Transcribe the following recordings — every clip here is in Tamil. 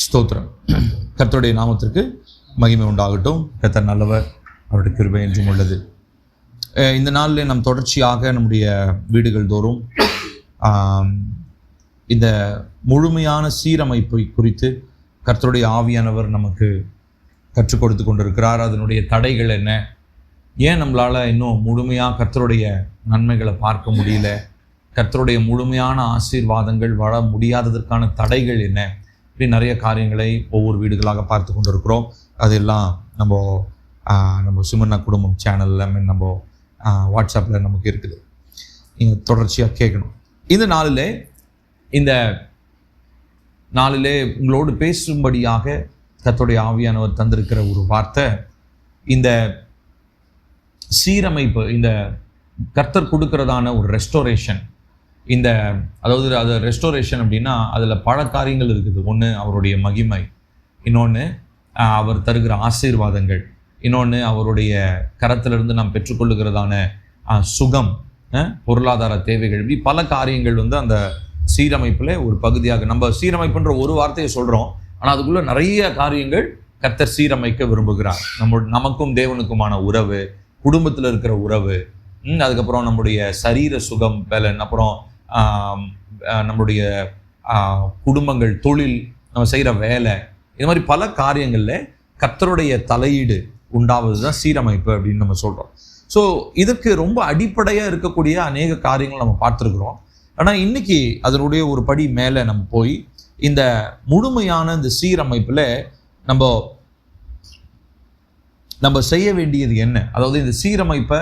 ஸ்தோத்திரம். கர்த்தருடைய நாமத்திற்கு மகிமை உண்டாகட்டும். கர்த்தர் நல்லவர், அவருடைய கிருபை என்றும் உள்ளது. இந்த நாளில் நம் தொடர்ச்சியாக நம்முடைய வீடுகள் தோறும் இந்த முழுமையான சீரமைப்பை குறித்து கர்த்தருடைய ஆவியானவர் நமக்கு கற்றுக் கொடுத்து கொண்டிருக்கிறார். அதனுடைய தடைகள் என்ன, ஏன் நம்மளால் இன்னும் முழுமையாக கர்த்தருடைய நன்மைகளை பார்க்க முடியல, கர்த்தருடைய முழுமையான ஆசீர்வாதங்கள் வர முடியாததற்கான தடைகள் என்ன, இப்படி நிறைய காரியங்களை ஒவ்வொரு வீடுகளாக பார்த்து கொண்டிருக்கிறோம். அதெல்லாம் நம்ம சிமன்னா குடும்பம் சேனலில் நம்ம வாட்ஸ்அப்பில் நமக்கு இருக்குது. நீங்கள் தொடர்ச்சியாக கேட்கணும். இந்த நாளிலே உங்களோடு பேசும்படியாக கர்த்தருடைய ஆவியானவர் தந்திருக்கிற ஒரு வார்த்தை, இந்த சீரமைப்பு, இந்த கர்த்தர் கொடுக்கிறதான ஒரு ரெஸ்டோரேஷன். அது ரெஸ்டோரேஷன் அப்படின்னா அதில் பல காரியங்கள் இருக்குது. ஒன்று அவருடைய மகிமை, இன்னொன்று அவர் தருகிற ஆசீர்வாதங்கள், இன்னொன்று அவருடைய கரத்திலிருந்து நாம் பெற்றுக்கொள்ளுகிறதான சுகம், பொருளாதார தேவைகள், இப்படி பல காரியங்கள் அந்த சீரமைப்பில் ஒரு பகுதியாக. நம்ம சீரமைப்புன்ற ஒரு வார்த்தையை சொல்கிறோம், ஆனால் அதுக்குள்ளே நிறைய காரியங்கள் கர்த்தர் சீரமைக்க விரும்புகிறார். நமக்கும் தேவனுக்குமான உறவு, குடும்பத்தில் இருக்கிற உறவு, அதுக்கப்புறம் நம்முடைய சரீர சுகம், பலன், அப்புறம் நம்முடைய குடும்பங்கள், தொழில், நம்ம செய்கிற வேலை, இது மாதிரி பல காரியங்களில் கர்த்தருடைய தலையீடு உண்டாவது தான் சீரமைப்பு அப்படின்னு நம்ம சொல்கிறோம். ஸோ இதற்கு ரொம்ப அடிப்படையாக இருக்கக்கூடிய அநேக காரியங்கள் நம்ம பார்த்துருக்குறோம். ஆனால் இன்னைக்கு அதனுடைய ஒரு படி மேலே நம்ம போய் இந்த முழுமையான இந்த சீரமைப்பில் நம்ம செய்ய வேண்டியது என்ன, அதாவது இந்த சீரமைப்பை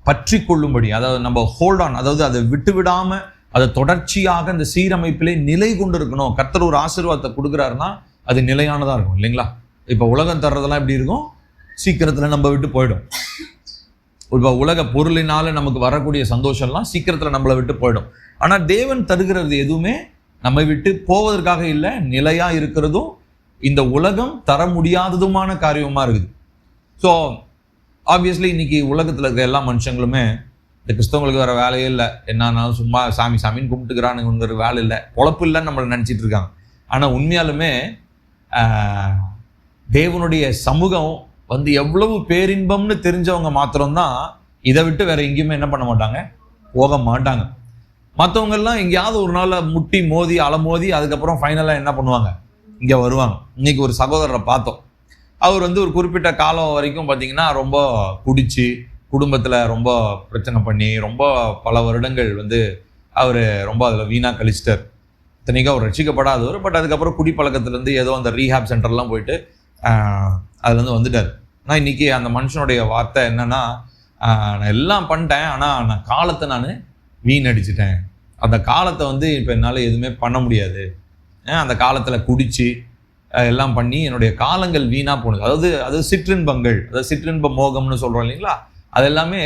பற்றி கொள்ளும்படி, அதாவது நம்ம ஹோல்ட் ஆன், அதாவது அதை விட்டு விடாமல் அதை தொடர்ச்சியாக இந்த சீரமைப்பிலே நிலை கொண்டு இருக்கணும். கர்த்தர் ஒரு ஆசீர்வாதத்தை கொடுக்குறாருன்னா அது நிலையானதாக இருக்கும், இல்லைங்களா? இப்போ உலகம் தர்றதெல்லாம் எப்படி இருக்கும், சீக்கிரத்தில் நம்ம விட்டு போயிடும். இப்போ உலக பொருளினால நமக்கு வரக்கூடிய சந்தோஷம்லாம் சீக்கிரத்தில் நம்மளை விட்டு போயிடும். ஆனால் தேவன் தருகிறது எதுவுமே நம்மை விட்டு போவதற்காக இல்லை, நிலையாக இருக்கிறதும் இந்த உலகம் தர முடியாததுமான காரியமாக இருக்குது. ஸோ ஆப்வியஸ்லி இன்னைக்கு உலகத்தில் இருக்கிற எல்லா மனுஷங்களுமே, இந்த கிறிஸ்தவங்களுக்கு வேறு வேலையே இல்லை, என்னன்னாலும் சும்மா சாமின்னு கும்பிட்டுக்கிறானுங்கிற வேலை இல்லை, பொழப்பு இல்லைன்னு நம்மளை நினச்சிட்டு இருக்காங்க. ஆனால் உண்மையாலுமே தேவனுடைய சமூகம் எவ்வளவு பேரின்பம்னு தெரிஞ்சவங்க மாத்திரம்தான் இதை விட்டு வேற எங்கேயுமே என்ன பண்ண மாட்டாங்க, போக மாட்டாங்க. மற்றவங்கெல்லாம் எங்கேயாவது ஒரு நாளில் முட்டி மோதி அலமோதி அதுக்கப்புறம் ஃபைனலாக என்ன பண்ணுவாங்க, இங்கே வருவாங்க. இன்னைக்கு ஒரு சகோதரரை பார்த்தோம். அவர் ஒரு குறிப்பிட்ட காலம் வரைக்கும் பார்த்தீங்கன்னா ரொம்ப குடிச்சு குடும்பத்தில் ரொம்ப பிரச்சனை பண்ணி ரொம்ப பல வருடங்கள் அவர் ரொம்ப அதில் வீணாக கழிச்சிட்டார். இத்தனைக்கும் அவர் ரட்சிக்கப்படாதவர், பட் அதுக்கப்புறம் குடிப்பழக்கத்துலேருந்து ஏதோ அந்த ரீஹாப் சென்டர்லாம் போயிட்டு அதுலேருந்து வந்துட்டார். ஆனால் இன்றைக்கி அந்த மனுஷனுடைய வார்த்தை என்னன்னா, நான் எல்லாம் பண்ணிட்டேன், ஆனால் நான் காலத்தை நான் வீணடிச்சிட்டேன். அந்த காலத்தை இப்போ என்னால் எதுவுமே பண்ண முடியாது. அந்த காலத்தில் குடிச்சு எல்லாம் பண்ணி என்னுடைய காலங்கள் வீணாக போனது. அதாவது சிற்றின்பங்கள், அதாவது சிற்றின்ப மோகம்னு சொல்கிறோம் இல்லைங்களா, அது எல்லாமே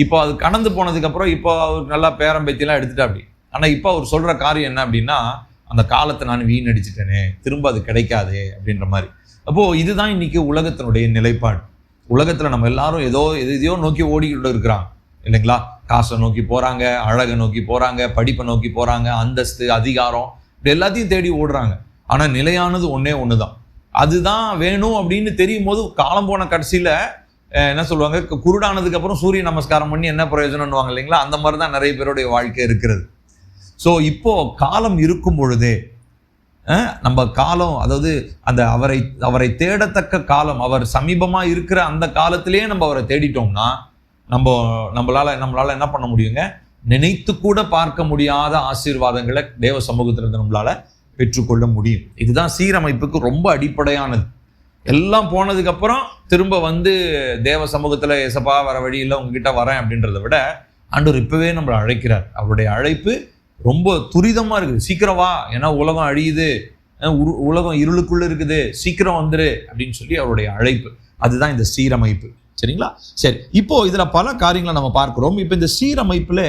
இப்போ அது கடந்து போனதுக்கப்புறம் இப்போ அவர் நல்லா பேரம்பேத்திலாம் எடுத்துட்டா அப்படி. ஆனால் இப்போ அவர் சொல்கிற காரியம் என்ன அப்படின்னா, அந்த காலத்தை நான் வீணடிச்சிட்டேனே, திரும்ப அது கிடைக்காதே அப்படின்ற மாதிரி. அப்போது இதுதான் இன்னைக்கு உலகத்தினுடைய நிலைப்பாடு. உலகத்தில் நம்ம எல்லாரும் எதையோ நோக்கி ஓடிக்கிட்டு இருக்கிறாங்க, இல்லைங்களா? காசை நோக்கி போகிறாங்க, அழகை நோக்கி போகிறாங்க, படிப்பை நோக்கி போகிறாங்க, அந்தஸ்து, அதிகாரம், இப்படி எல்லாத்தையும் தேடி ஓடுறாங்க. ஆனால் நிலையானது ஒன்று தான். அதுதான் வேணும் அப்படின்னு தெரியும் போது காலம் போன கடைசியில் என்ன சொல்லுவாங்க, குருடானதுக்கு அப்புறம் சூரிய நமஸ்காரம் பண்ணி என்ன பிரயோஜனம்னுவாங்க, இல்லைங்களா? அந்த மாதிரி தான் நிறைய பேருடைய வாழ்க்கை இருக்கிறது. ஸோ இப்போ காலம் இருக்கும் பொழுதே நம்ம காலம், அதாவது அந்த அவரை தேடத்தக்க காலம், அவர் சமீபமாக இருக்கிற அந்த காலத்திலேயே நம்ம அவரை தேடிட்டோம்னா நம்மளால என்ன பண்ண முடியுங்க, நினைத்து கூட பார்க்க முடியாத ஆசீர்வாதங்களை தேவ சமூகத்திலிருந்து நம்மளால பெற்றுக்கொள்ள முடியும். இதுதான் சீரமைப்புக்கு ரொம்ப அடிப்படையானது. எல்லாம் போனதுக்கப்புறம் திரும்ப தேவ சமூகத்தில் எசப்பா வர வழியில் உங்ககிட்ட வரேன் அப்படின்றத விட ஆண்டவர் இப்பவே நம்மளை அழைக்கிறார். அவருடைய அழைப்பு ரொம்ப துரிதமாக இருக்குது. சீக்கிரம் வா, ஏன்னா உலகம் அழியுது, உலகம் இருளுக்குள்ள இருக்குது, சீக்கிரம் வந்துரு அப்படின்னு சொல்லி அவருடைய அழைப்பு. அதுதான் இந்த சீரமைப்பு. சரிங்களா? சரி, இப்போ இதுல பல காரியங்களை நம்ம பார்க்கிறோம். இப்போ இந்த சீரமைப்புல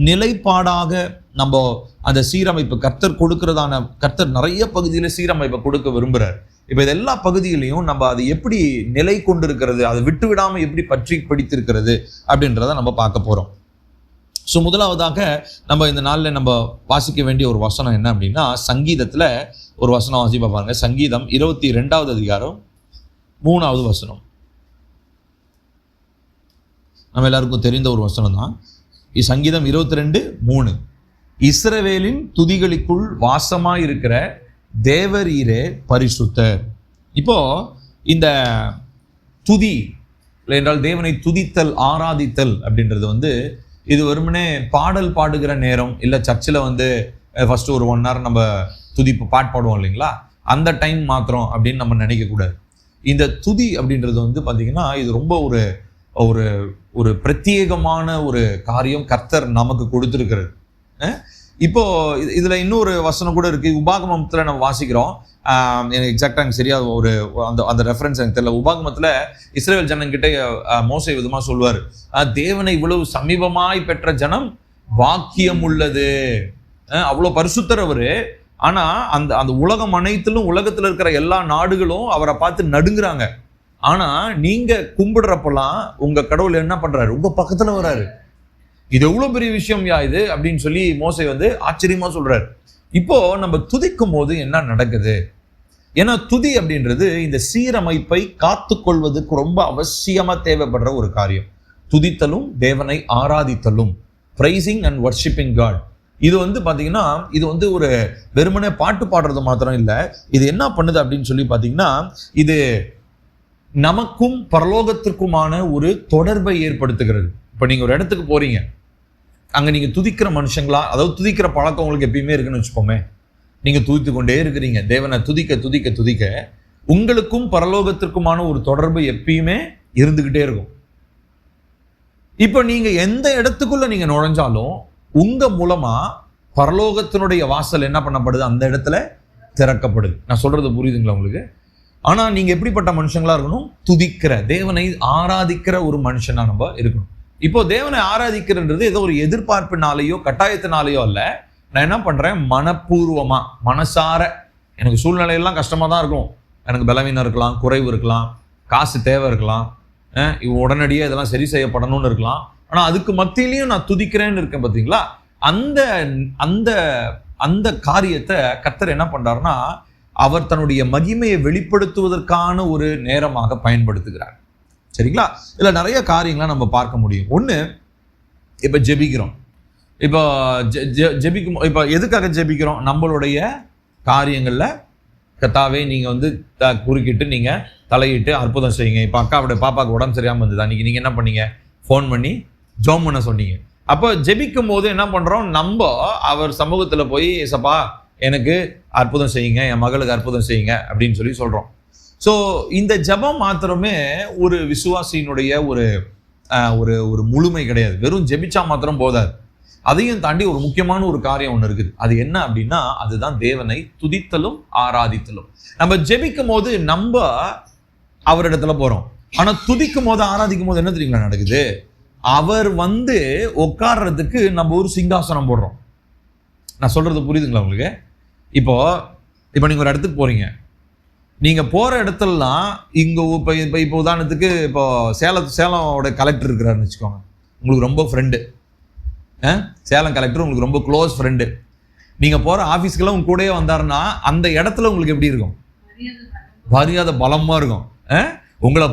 நிலைப்பாடாக நம்ம அந்த சீரமைப்பு கர்த்தர் நிறைய பகுதியில சீரமைப்பை கொடுக்க விரும்புறாரு. இப்போ இது எல்லா பகுதியிலையும் நம்ம அதை எப்படி நிலை கொண்டு இருக்கிறது, அதை விட்டு விடாம எப்படி பற்றி பிடித்திருக்கிறது அப்படின்றத நம்ம பார்க்க போறோம். ஸோ முதலாவதாக நம்ம இந்த நாளில் நம்ம வாசிக்க வேண்டிய ஒரு வசனம் என்ன அப்படின்னா, சங்கீதத்தில் ஒரு வசனம் வாசிப்பா பாருங்க. சங்கீதம் 22வது அதிகாரம் 3வது வசனம். நம்ம எல்லாருக்கும் தெரிந்த ஒரு வசனம் தான். சங்கீதம் 22:3. இஸ்ரவேலின் துதிகளுக்குள் வாசமாயிருக்கிற தேவரீரே பரிசுத்தர். இப்போ இந்த துதி என்றால் தேவனை துதித்தல், ஆராதித்தல் அப்படின்றது இது வெறுமனே பாடல் பாடுகிற நேரம் இல்லை, சர்ச்சில் ஃபர்ஸ்ட் ஒரு 1 hour நம்ம பாட்டு பாடுவோம் இல்லைங்களா, அந்த டைம் மாத்திரம் அப்படின்னு நம்ம நினைக்கக்கூடாது. இந்த துதி அப்படின்றது பார்த்தீங்கன்னா இது ரொம்ப ஒரு ஒரு ஒரு பிரத்யேகமான ஒரு காரியம் கர்த்தர் நமக்கு கொடுத்துருக்கிறது. இப்போ இதுல இன்னொரு வசனம் கூட இருக்கு. உபாகமத்துல நம்ம வாசிக்கிறோம், எனக்கு எக்ஸாக்டா எனக்கு சரியா ஒரு அந்த ரெஃபரன்ஸ் எனக்கு தெரியல. உபாகமத்துல இஸ்ரவேல் ஜனங்கிட்ட மோசே விதமா சொல்லுவார், தேவனை இவ்வளவு சமீபமாய் பெற்ற ஜனம் பாக்கியம் உள்ளது. அவ்வளவு பரிசுத்தர் அவரு. ஆனா அந்த அந்த உலகம் அனைத்திலும் உலகத்துல இருக்கிற எல்லா நாடுகளும் அவரை பார்த்து நடுங்குறாங்க. ஆனா நீங்க கும்பிடுறப்பெல்லாம் உங்க கடவுள் என்ன பண்றாரு, உங்க பக்கத்துல வராரு. இது எவ்வளவு பெரிய விஷயம் இது அப்படின்னு சொல்லி மோசே ஆச்சரியமா சொல்றாரு. இப்போ நம்ம துதிக்கும் போது என்ன நடக்குது? ஏன்னா துதி அப்படின்றது இந்த சீரமைப்பை காத்து கொள்வதற்கு ரொம்ப அவசியமா தேவைப்படுற ஒரு காரியம். துதித்தலும் தேவனை ஆராதித்தலும், பிரைசிங் அண்ட் வர்ஷிப்பிங் காட். இது பாத்தீங்கன்னா இது ஒரு வெறுமனே பாட்டு பாடுறது மாத்திரம் இல்லை. இது என்ன பண்ணுது அப்படின்னு சொல்லி பாத்தீங்கன்னா, இது நமக்கும் பரலோகத்திற்குமான ஒரு தொடர்பை ஏற்படுத்துகிறது. இப்ப நீங்க ஒரு இடத்துக்கு போறீங்க, அங்க நீங்க துதிக்கிற மனுஷங்களா, அதாவது துதிக்கிற பழக்கம் உங்களுக்கு எப்பயுமே இருக்குன்னு வச்சுப்போமே. நீங்க துதித்து கொண்டே இருக்கிறீங்க, தேவனை துதிக்க துதிக்க துதிக்க உங்களுக்கும் பரலோகத்திற்குமான ஒரு தொடர்பு எப்பயுமே இருந்துகிட்டே இருக்கும். இப்ப நீங்க எந்த இடத்துக்குள்ள நீங்க நுழைஞ்சாலும் உங்க மூலமா பரலோகத்தினுடைய வாசல் என்ன பண்ணப்படுது, அந்த இடத்துல திறக்கப்படுது. நான் சொல்றது புரியுதுங்களா உங்களுக்கு? ஆனா நீங்க எப்படிப்பட்ட மனுஷங்களா இருக்கணும்? துதிக்கிற, தேவனை ஆராதிக்கிற ஒரு மனுஷனா நம்ம இருக்கணும். இப்போ தேவனை ஆராதிக்கிறது ஏதோ ஒரு எதிர்பார்ப்பினாலேயோ கட்டாயத்தினாலேயோ அல்ல. நான் என்ன பண்றேன், மனப்பூர்வமா மனசார. எனக்கு சூழ்நிலையெல்லாம் கஷ்டமா தான் இருக்கும், எனக்கு பலவீனம் இருக்கலாம், குறைவு இருக்கலாம், காசு தேவை இருக்கலாம், உடனடியாக இதெல்லாம் சரி செய்யப்படணும்னு இருக்கலாம். ஆனா அதுக்கு மத்தியிலையும் நான் துதிக்கிறேன்னு இருக்கேன். பார்த்தீங்களா, அந்த அந்த அந்த காரியத்தை கர்த்தர் என்ன பண்றாருன்னா, அவர் தன்னுடைய மகிமையை வெளிப்படுத்துவதற்கான ஒரு நேரமாக பயன்படுத்துகிறார். சரிங்களா? இதுல நிறைய காரியங்களை நம்ம பார்க்க முடியும். ஒண்ணு, இப்ப ஜெபிக்கிறோம். இப்போ ஜெபிக்கும், இப்ப எதுக்காக ஜெபிக்கிறோம்? நம்மளுடைய காரியங்கள்ல கர்த்தாவே நீங்க குறுக்கிட்டு நீங்க தலையிட்டு அற்புதம் செய்யுங்க. இப்ப அக்காவுடைய பாப்பாவுக்கு உடம்பு சரியாம இருந்தது, அன்னைக்கு நீங்க என்ன பண்ணீங்க, ஃபோன் பண்ணி ஜெபம் பண்ண சொன்னீங்க. அப்போ ஜெபிக்கும் போது என்ன பண்றோம், நம்ம அவர் சமூகத்துல போய் ஏசப்பா எனக்கு அற்புதம் செய்யுங்க, என் மகளுக்கு அற்புதம் செய்யுங்க அப்படின்னு சொல்லி சொல்றோம். ஸோ இந்த ஜெபம் மாத்திரமே ஒரு விசுவாசியினுடைய ஒரு ஒரு ஒரு முழுமை கிடையாது. வெறும் ஜெபிச்சா மாத்திரம் போதாது. அதையும் தாண்டி ஒரு முக்கியமான ஒரு காரியம் ஒன்று இருக்குது. அது என்ன அப்படின்னா, அதுதான் தேவனை துதித்தலும் ஆராதித்தலும். நம்ம ஜெபிக்கும் போது நம்ம அவரிடத்துல போறோம். ஆனா துதிக்கும் போது, ஆராதிக்கும் போது என்ன தெரியுங்களா நடக்குது, அவர் உட்கார்றதுக்கு நம்ம ஒரு சிங்காசனம் போடுறோம். நான் சொல்றது புரியுதுங்களா உங்களுக்கு? இப்போ நீங்க ஒரு இடத்துக்கு போறீங்க. நீங்க போற இடத்துலலாம் இங்க இப்போ உதாரணத்துக்கு இப்போ சேலமோட கலெக்டர் இருக்கிறாருன்னு வச்சுக்கோங்க, உங்களுக்கு ரொம்ப ஃப்ரெண்டு. சேலம் கலெக்டர் உங்களுக்கு ரொம்ப க்ளோஸ் ஃப்ரெண்டு. நீங்க போற ஆஃபீஸ்க்கெல்லாம் உங்க கூடயே வந்தாருன்னா அந்த இடத்துல உங்களுக்கு எப்படி இருக்கும்? மரியாதை பலமா இருக்கும். உங்களை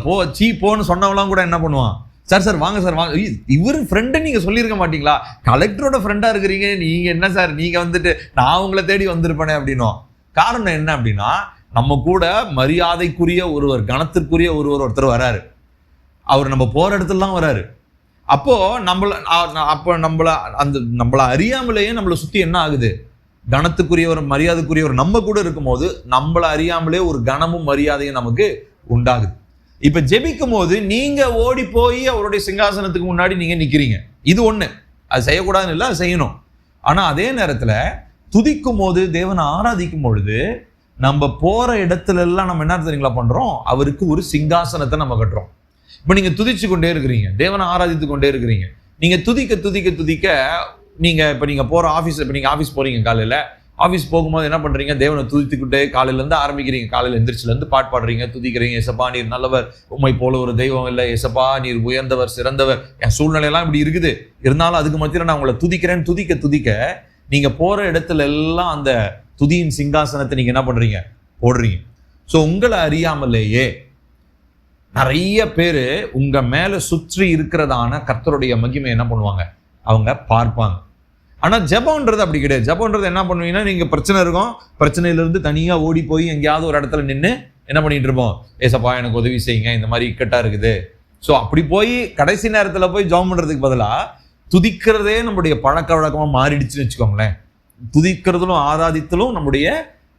போன்னு சொன்னவெல்லாம் கூட என்ன பண்ணுவான், சார் வாங்க சார் வாங்க, இவர் ஃப்ரெண்டு நீங்க சொல்லியிருக்க மாட்டீங்களா, கலெக்டரோட ஃப்ரெண்டா இருக்கிறீங்க நீங்க, என்ன சார் நீங்க நான் உங்களை தேடி வந்திருப்பேனே அப்படின்னும். காரணம் என்ன அப்படின்னா, நம்ம கூட மரியாதைக்குரிய ஒருவர், கணத்திற்குரிய ஒருத்தர் வராரு. அவர் நம்ம போற இடத்துலலாம் வராரு. அப்போ நம்மள அறியாமலேயே நம்மளை சுத்தி என்ன ஆகுது, கணத்துக்குரியவர், மரியாதைக்குரியவர் நம்ம கூட இருக்கும்போது நம்மள அறியாமலே ஒரு கணமும் மரியாதையும் நமக்கு உண்டாகுது. இப்ப ஜெபிக்கும் போது நீங்க ஓடி போய் அவருடைய சிங்காசனத்துக்கு முன்னாடி நீங்க நிக்கிறீங்க. இது ஒண்ணு, அது செய்யக்கூடாதுன்னு இல்லை, அது செய்யணும். ஆனா அதே நேரத்துல துதிக்கும் போது, தேவனை ஆராதிக்கும் பொழுது நம்ம போற இடத்துல எல்லாம் நம்ம என்ன தெரியுங்களா பண்றோம், அவருக்கு ஒரு சிங்காசனத்தை நம்ம கட்டுறோம். இப்ப நீங்க துதிச்சு கொண்டே இருக்கிறீங்க, தேவனை ஆராதித்து கொண்டே இருக்கிறீங்க. நீங்க துதிக்க துதிக்க துதிக்க நீங்க போற ஆபீஸ், இப்ப நீங்க ஆபீஸ் போறீங்க, காலையில ஆஃபீஸ் போகும்போது என்ன பண்றீங்க? தேவனை துதித்துக்கிட்டே காலையிலேருந்து ஆரம்பிக்கிறீங்க. காலையில் எந்திரிச்சிலேருந்து பாட்டு பாடுறீங்க, துதிக்கிறீங்க. ஏசப்பா நீர் நல்லவர், உம்மை போல ஒரு தெய்வம் இல்லை. ஏசப்பா நீர் உயர்ந்தவர், சிறந்தவர். என் சூழ்நிலையெல்லாம் இப்படி இருக்குது, இருந்தாலும் அதுக்கு மத்தியில் நான் உங்களை துதிக்கிறேன். துதிக்க துதிக்க நீங்க போற இடத்துல எல்லாம் அந்த துதியின் சிங்காசனத்தை நீங்க என்ன பண்றீங்க? போடுறீங்க. ஸோ உங்களை அறியாமலேயே நிறைய பேர் உங்க மேல சுற்றி இருக்கிறதான கர்த்தருடைய மகிமை என்ன பண்ணுவாங்க? அவங்க பார்ப்பாங்க. ஆனா ஜெபம்ன்றது அப்படி கிடையாது. ஜெபம்ன்றது என்ன பண்ணுவீங்கன்னா, நீங்க பிரச்சனை இருக்கும், பிரச்சனையிலிருந்து தனியா ஓடி போய் எங்கேயாவது ஒரு இடத்துல நின்று என்ன பண்ணிட்டு இருப்போம்? ஏசப்பா எனக்கு உதவி செய்யுங்க, இந்த மாதிரி இக்கட்டா இருக்குது. ஸோ அப்படி போய் கடைசி நேரத்தில் போய் ஜெபம் பண்றதுக்கு பதிலாக துதிக்கிறதே நம்முடைய பழக்க வழக்கமாக மாறிடுச்சுன்னு வச்சுக்கோங்களேன். துதிக்கிறதுலும் ஆராதித்தலும் நம்முடைய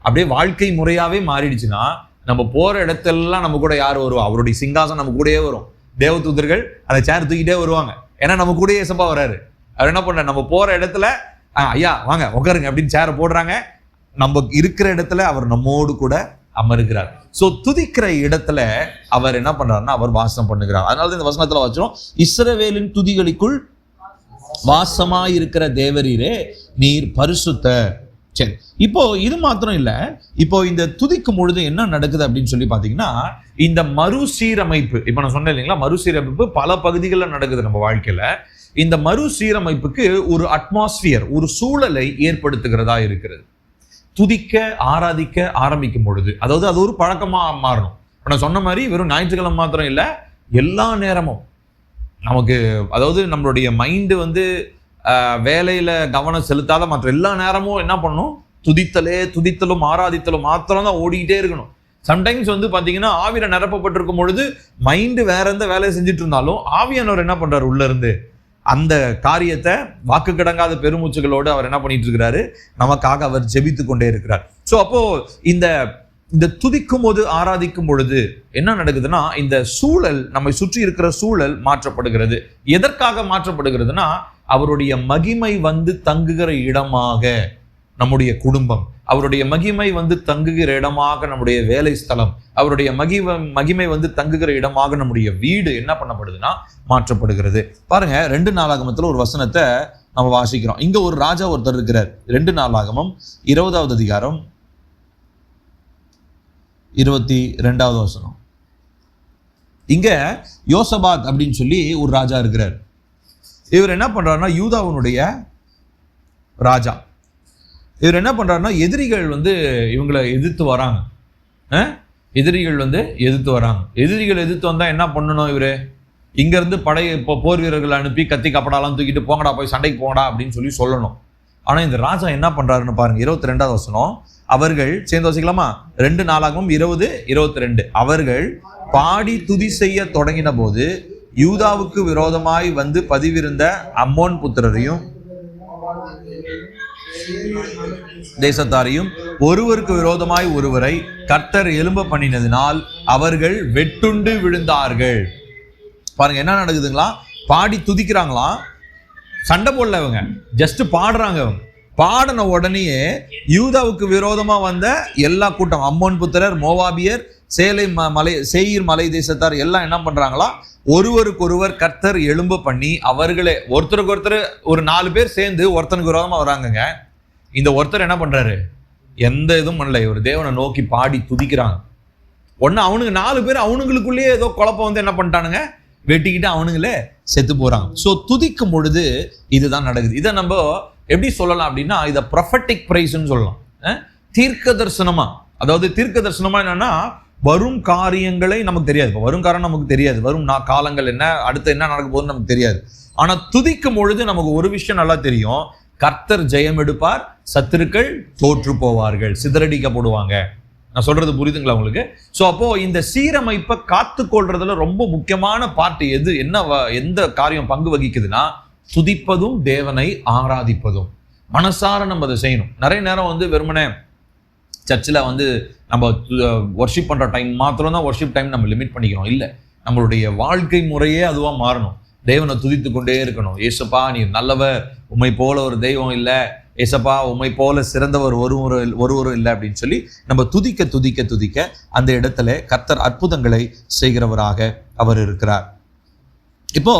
அப்படியே வாழ்க்கை முறையாவே மாறிடுச்சுன்னா, நம்ம போற இடத்தெல்லாம் நம்ம கூட யார் வருவா? அவருடைய சிங்காசனம் நம்ம கூடயே வரும். தேவதூதர்கள் அந்த சேர் தூக்கிட்டே வருவாங்க. ஏன்னா நம்ம கூடயே ஏசப்பா வராரு. அவர் என்ன பண்ற, நம்ம போற இடத்துல ஐயா வாங்க உட்காருங்க அப்படின்னு சேரை போடுறாங்க. நம்ம இருக்கிற இடத்துல அவர் நம்மோடு கூட அமருகிறார். சோ துதிக்கிற இடத்துல அவர் என்ன பண்றாருன்னா, அவர் வாசம் பண்ணுகிறார். அதனால இந்த வசனத்துல வச்சோம், இஸ்ரவேலின் துதிகளுக்குள் வாசமாயிருக்கிற தேவரீரே நீர் பரிசுத்த. சரி, இப்போ இது மாத்திரம் இல்ல, இப்போ இந்த துதிக்கும் பொழுது என்ன நடக்குது அப்படின்னு சொல்லி பாத்தீங்கன்னா, இந்த மறுசீரமைப்பு, இப்ப நான் சொன்னேன் இல்லைங்களா, மறுசீரமைப்பு பல பகுதிகளில் நடக்குது நம்ம வாழ்க்கையில. இந்த மறுசீரமைப்புக்கு ஒரு அட்மாஸ்பியர், ஒரு சூழலை ஏற்படுத்துகிறதா இருக்கிறது. துதிக்க ஆராதிக்க ஆரம்பிக்கும் பொழுது, அதாவது அது ஒரு பழக்கமா மாறணும். நான் சொன்ன மாதிரி வெறும் ஞாயிற்றுக்கிழமை மாத்திரம் இல்லை, எல்லா நேரமும் நமக்கு, அதாவது நம்மளுடைய மைண்டு வந்து வேலையில கவனம் செலுத்தாத மற்ற எல்லா நேரமும் என்ன பண்ணணும்? துதித்தலும் ஆராதித்தலும் மாத்திரம் தான் ஓடிக்கிட்டே இருக்கணும். சம்டைம்ஸ் வந்து பாத்தீங்கன்னா ஆவியில நிரப்பப்பட்டிருக்கும் பொழுது மைண்டு வேற எந்த வேலையை செஞ்சுட்டு இருந்தாலும் ஆவியானவர் என்ன பண்றாரு? உள்ள இருந்து அந்த காரியத்தை வாக்கு கடங்காத பெருமூச்சுகளோடு அவர் என்ன பண்ணிட்டு இருக்கிறாரு? நமக்காக அவர் ஜெபித்து கொண்டே இருக்கிறார். ஸோ அப்போ இந்த துதிக்கும் போது ஆராதிக்கும் பொழுது என்ன நடக்குதுன்னா, இந்த சூழல், நம்மை சுற்றி இருக்கிற சூழல் மாற்றப்படுகிறது. எதற்காக மாற்றப்படுகிறதுனா, அவருடைய மகிமை வந்து தங்குகிற இடமாக நம்முடைய குடும்பம், அவருடைய மகிமை வந்து தங்குகிற இடமாக நம்முடைய வேலை ஸ்தலம், அவருடைய மகிமை வந்து தங்குகிற இடமாக நம்முடைய வீடு என்ன பண்ணப்படுதுன்னா மாற்றப்படுகிறது. பாருங்க, 2 நாளாகமத்துல ஒரு வசனத்தை நம்ம வாசிக்கிறோம். இங்க ஒரு ராஜா ஒருத்தர் இருக்கிறார். 2 நாளாகமம் 20வது அதிகாரம் 22வது வசனம். இங்க யோசபாத் அப்படின்னு சொல்லி ஒரு ராஜா இருக்கிறார். இவர் என்ன பண்றாருன்னா, யூதாவினுடைய ராஜா. இவர் என்ன பண்றாருன்னா, எதிரிகள் வந்து இவங்களை எதிர்த்து வராங்க. எதிரிகள் வந்து எதிர்த்து வராங்க. எதிரிகள் எதிர்த்து வந்தா என்ன பண்ணணும்? இவரு இங்க இருந்து போர் வீரர்கள் அனுப்பி கத்தி கப்படாலாம் தூக்கிட்டு போங்கடா, போய் சண்டைக்கு போங்கடா அப்படின்னு சொல்லணும். ஆனா இந்த ராஜா என்ன பண்றாருன்னு பாருங்க, 22வது வசனம். அவர்கள் சேர்ந்து வசிக்கலாமா? 2 நாளாகவும் 20-22. அவர்கள் பாடி துதி செய்ய தொடங்கின போது யூதாவுக்கு விரோதமாய் வந்து பதிவிருந்த அம்மோன் புத்திரரையும் தேசத்தாரையும் ஒருவருக்கு விரோதமாய் ஒருவரை கர்த்தர் எழும்ப பண்ணினதினால் அவர்கள் வெட்டுண்டு விழுந்தார்கள். பாருங்க என்ன நடக்குதுங்களா? பாடி துதிக்கிறாங்களாம், சண்டை போடல, இவங்க ஜஸ்ட் பாடுறாங்க. இவங்க பாடின உடனேயே யூதாவுக்கு விரோதமா வந்த எல்லா கூட்டம், அம்மோன் புத்திரர், மோவாபியர், சேயீர் மலை தேசத்தார் எல்லாம் என்ன பண்றாங்களா? ஒருவருக்கு ஒருவர் கர்த்தர் எழும்ப பண்ணி அவர்களே ஒருத்தருக்கு ஒருத்தர் ஒரு 4 பேர் சேர்ந்து ஒருத்தனுக்கு விரோதமா வராங்கங்க. இந்த ஒருத்தர் என்ன பண்றாரு? எந்த இதுவும் பண்ணல, இவர் தேவனை நோக்கி பாடி துதிக்கிறாங்க. ஒன்னு அவனுக்கு 4 பேர் அவனுங்களுக்குள்ளேயே ஏதோ குழப்பம் வந்து என்ன பண்ணிட்டானுங்க, வெட்டிக்கிட்டு அவனுங்களே செத்து போறாங்க. ஸோ துதிக்கும் பொழுது இதுதான் நடக்குது. இதை நம்ம எப்படி சொல்லலாம் அப்படின்னா, இதை ப்ரொஃபட்டிக் பிரைஸ்ன்னு சொல்லலாம். தீர்க்க தரிசனமா, அதாவது தீர்க்க தரிசனமா என்னன்னா, வரும் காரியங்களை நமக்கு தெரியாது. இப்போ வரும் காரணம் நமக்கு தெரியாது, வரும் காலங்கள் என்ன, அடுத்து என்ன நடக்க போகுதுன்னு நமக்கு தெரியாது. ஆனா துதிக்கும் பொழுது நமக்கு ஒரு விஷயம் நல்லா தெரியும், கர்த்தர் ஜெயம் எடுப்பார், சத்துருக்கள் தோற்று போவார்கள், சிதறடிக்கப்படுவாங்க. நான் சொல்றது புரியுதுங்களா உங்களுக்கு? ஸோ அப்போ இந்த சீரமைப்பை காத்து கொள்றதுல ரொம்ப முக்கியமான பார்ட் எது, எந்த காரியம் பங்கு வகிக்குதுன்னா, துதிப்பதும் தேவனை ஆராதிப்பதும். மனசார நம்ம அதை செய்யணும். நிறைய நேரம் வந்து வெறுமனே சர்ச்சில் வந்து நம்ம ஒர்ஷிப் பண்ற டைம் மாத்திரம் தான் ஒர்ஷிப் டைம் நம்ம லிமிட் பண்ணிக்கிறோம். இல்லை, நம்மளுடைய வாழ்க்கை முறையே அதுவா மாறணும். தேவனை துதித்து கொண்டே இருக்கணும். ஏசப்பா நீர் நல்லவர், உம்மை போல ஒரு தெய்வம் இல்லை, ஏசப்பா உம்மை போல சிறந்தவர் ஒருவரும் இல்லை அப்படின்னு சொல்லி நம்ம துதிக்க துதிக்க துதிக்க அந்த இடத்துல கர்த்தர் அற்புதங்களை செய்கிறவராக அவர் இருக்கிறார். இப்போ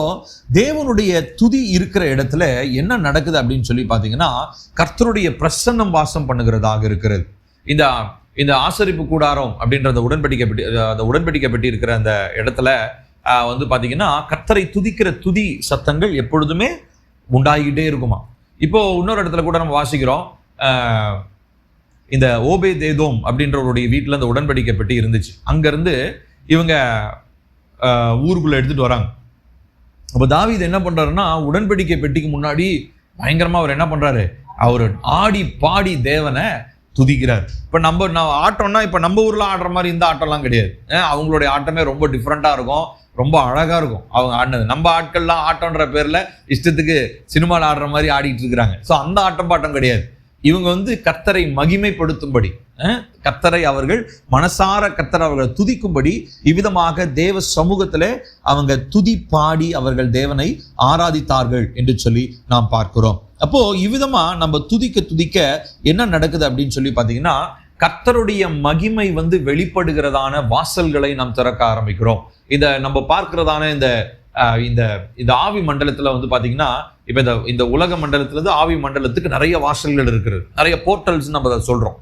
தேவனுடைய துதி இருக்கிற இடத்துல என்ன நடக்குது அப்படின்னு சொல்லி பார்த்தீங்கன்னா, கர்த்தருடைய பிரசன்னம் வாசம் பண்ணுகிறதாக இருக்கிறது. இந்த இந்த ஆசரிப்பு கூடாரம் அப்படின்ற அந்த உடன்படிக்கை பெட்டி இருக்கிற அந்த இடத்துல வந்து பார்த்தீங்கன்னா, கர்த்தரை துதிக்கிற துதி சத்தங்கள் எப்பொழுதுமே உண்டாகிட்டே இருக்குமா. இப்போ இன்னொரு இடத்துல கூட நம்ம வாசிக்கிறோம், இந்த ஓபேதேதோம் அப்படின்றவருடைய வீட்டில் அந்த உடன்படிக்கை பெட்டி இருந்துச்சு. அங்கேருந்து இவங்க ஊருக்குள்ளே எடுத்துகிட்டு வராங்க. அப்போ தாவீது என்ன பண்ணுறாருன்னா, உடன்படிக்கை பெட்டிக்கு முன்னாடி பயங்கரமாக அவர் என்ன பண்ணுறாரு, அவர் ஆடி பாடி தேவனை துதிக்கிறார். இப்போ நம்ம ஆட்டம்னா இப்போ நம்ம ஊரில் ஆடுற மாதிரி இந்த ஆட்டம்லாம் கிடையாது. அவங்களுடைய ஆட்டமே ரொம்ப டிஃப்ரெண்ட்டாக இருக்கும், ரொம்ப அழகாக இருக்கும் அவங்க ஆடினது. நம்ம ஆட்கள்லாம் ஆட்டம்ன்ற பேரில் இஷ்டத்துக்கு சினிமாவில் ஆடுற மாதிரி ஆடிட்டு இருக்கிறாங்க. ஸோ அந்த ஆட்டம் பாட்டம் கிடையாது. இவங்க வந்து கர்த்தரை மகிமைப்படுத்தும்படி, கர்த்தரை அவர்கள் மனசார கர்த்தரை அவர்கள் துதிக்கும்படி இவ்விதமாக தேவ சமூகத்திலே அவங்க துதி பாடி அவர்கள் தேவனை ஆராதித்தார்கள் என்று சொல்லி நாம் பார்க்கிறோம். அப்போ இவ்விதமா நம்ம துதிக்க என்ன நடக்குது அப்படின்னு சொல்லி பார்த்தீங்கன்னா, கர்த்தருடைய மகிமை வந்து வெளிப்படுகிறதான வாசல்களை நாம் திறக்க ஆரம்பிக்கிறோம். இத நம்ம பார்க்கிறதான இந்த ஆவி மண்டலத்துல வந்து பாத்தீங்கன்னா, இப்ப இந்த உலக மண்டலத்துல இருந்து ஆவி மண்டலத்துக்கு நிறைய வாசல்கள் இருக்கிறது, நிறைய போர்ட்டல்ஸ் நம்ம அதை சொல்றோம்.